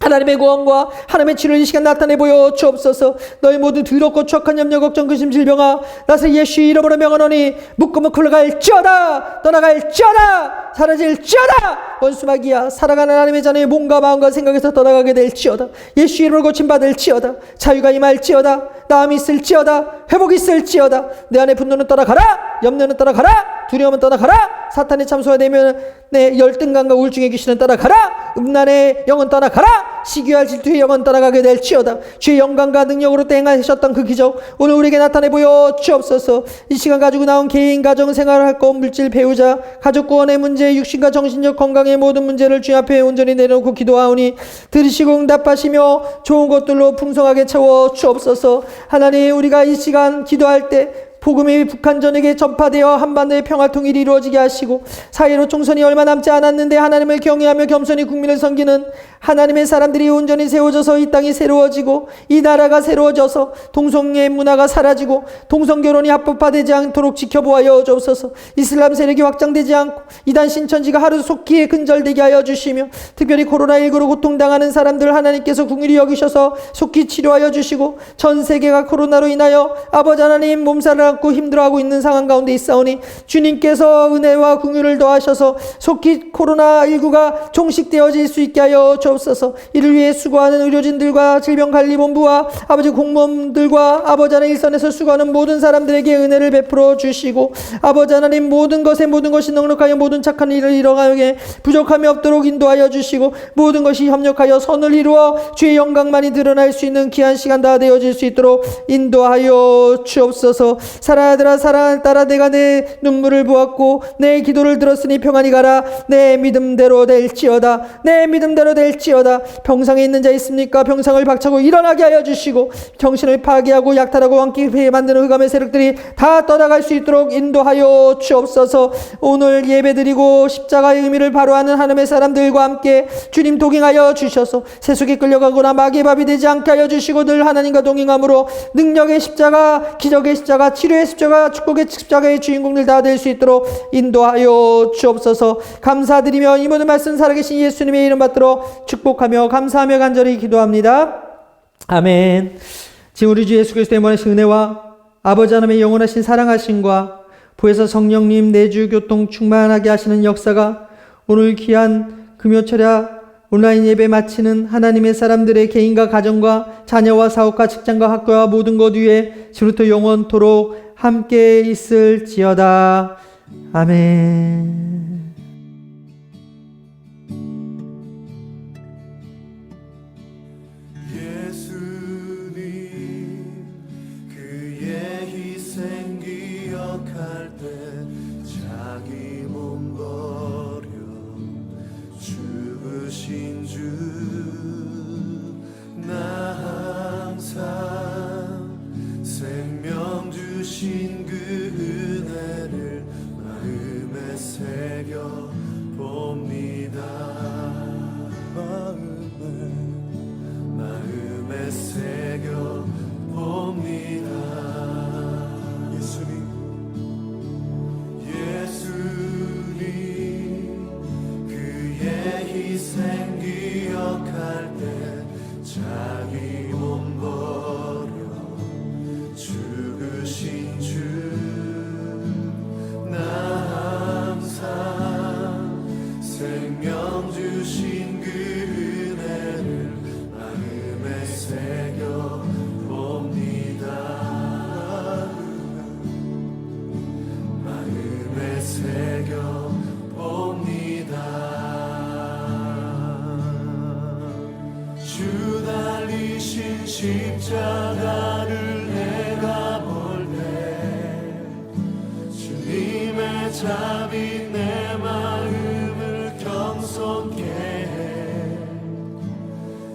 하나님의 구원과 하나님의 치료를 이 시간 나타내 보여 주옵소서. 너희 모두 더럽고 추악한 염려 걱정 근심 질병아 나서 예수 이름으로 명하노니 묶음은 흘러갈지어다. 떠나갈지어다. 사라질지어다. 원수마귀야 살아가는 하나님의 자녀의 몸과 마음과 생각에서 떠나가게 될지어다. 예수 이름으로 고침받을지어다. 자유가 임할지어다. 나음이 있을지어다. 회복이 있을지어다. 내 안에 분노는 떠나가라. 염려는 떠나가라. 두려움은 떠나가라. 사탄의 참소가 되면 내 열등감과 우울증의 귀신은 떠나가라. 음란의 영은 떠나가라. 시기와 질투의 영은 떠나가게 될지어다. 주의 영광과 능력으로 행하셨던 그 기적 오늘 우리에게 나타내 보여 주옵소서. 이 시간 가지고 나온 개인 가정 생활할 것 물질 배우자 가족 구원의 문제 육신과 정신적 건강의 모든 문제를 주님 앞에 온전히 내려놓고 기도하오니 들으시고 응답하시며 좋은 것들로 풍성하게 채워 주옵소서. 하나님 우리가 이 시간 기도할 때 복음이 북한 전역에 전파되어 한반도의 평화 통일이 이루어지게 하시고 사회로 총선이 얼마 남지 않았는데 하나님을 경외하며 겸손히 국민을 섬기는 하나님의 사람들이 온전히 세워져서 이 땅이 새로워지고 이 나라가 새로워져서 동성애 문화가 사라지고 동성결혼이 합법화되지 않도록 지켜보아여 주옵소서. 이슬람 세력이 확장되지 않고 이단 신천지가 하루속히 근절되게 하여 주시며 특별히 코로나19로 고통당하는 사람들 하나님께서 긍휼히 여기셔서 속히 치료하여 주시고 전 세계가 코로나로 인하여 아버지 하나님 몸살을 앓고 힘들어하고 있는 상황 가운데 있사오니 주님께서 은혜와 긍휼을 더하셔서 속히 코로나19가 종식되어질 수 있게 하여 주옵소서. 이를 위해 수고하는 의료진들과 질병관리본부와 아버지 공무원들과 아버지 하나님 일선에서 수고하는 모든 사람들에게 은혜를 베풀어 주시고 아버지 하나님 모든 것에 모든 것이 넉넉하여 모든 착한 일을 이뤄가게 부족함이 없도록 인도하여 주시고 모든 것이 협력하여 선을 이루어 주의 영광만이 드러날 수 있는 귀한 시간 다 되어질 수 있도록 인도하여 주옵소서. 사랑하는 아들아 사랑하는 딸아 내가 내 눈물을 보았고 내 기도를 들었으니 평안히 가라. 내 믿음대로 될지어다. 내 믿음대로 될지어다. 병상에 있는 자 있습니까? 병상을 박차고 일어나게 하여 주시고 정신을 파괴하고 약탈하고 왕기회에 만드는 흑암의 세력들이 다 떠나갈 수 있도록 인도하여 주옵소서. 오늘 예배드리고 십자가의 의미를 바로 아는 하나님의 사람들과 함께 주님 동행하여 주셔서 세속에 끌려가거나 마귀의 밥이 되지 않게 하여 주시고 늘 하나님과 동행함으로 능력의 십자가 기적의 십자가 치료의 십자가 축복의 십자가의 주인공들 다 될 수 있도록 인도하여 주옵소서. 감사드리며 이 모든 말씀 살아계신 예수님의 이름 받들어 축복하며 감사하며 간절히 기도합니다. 아멘. 지금 우리 주 예수 그리스도의 무한하신 은혜와 아버지 하나님의 영원하신 사랑하심과 부에서 성령님 내주 교통 충만하게 하시는 역사가 오늘 귀한 금요철야 온라인 예배 마치는 하나님의 사람들의 개인과 가정과 자녀와 사업과 직장과 학교와 모든 것 위에 지금부터 영원토록 함께 있을지어다. 아멘. 예수님 그의 희생 기억할 때 자기 몸 버려 죽으신 주 나 항상 생명 주신 그 은혜를 마음에 새겨 봅니다. 마음에 새겨 봅니다. 예수님 그의 희생 기억할 때 자기 몸 버려 죽으신 주 나 항상 생명 주신 그 은혜를 마음에 새겨 봅니다. 마음에 새겨 봅니다. 주 달리신 십자가를 내가 볼 때 주님의 잠이 내 마음을 겸손케 해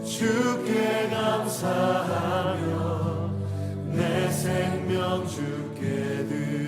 주께 감사하며 내 생명 주께 드려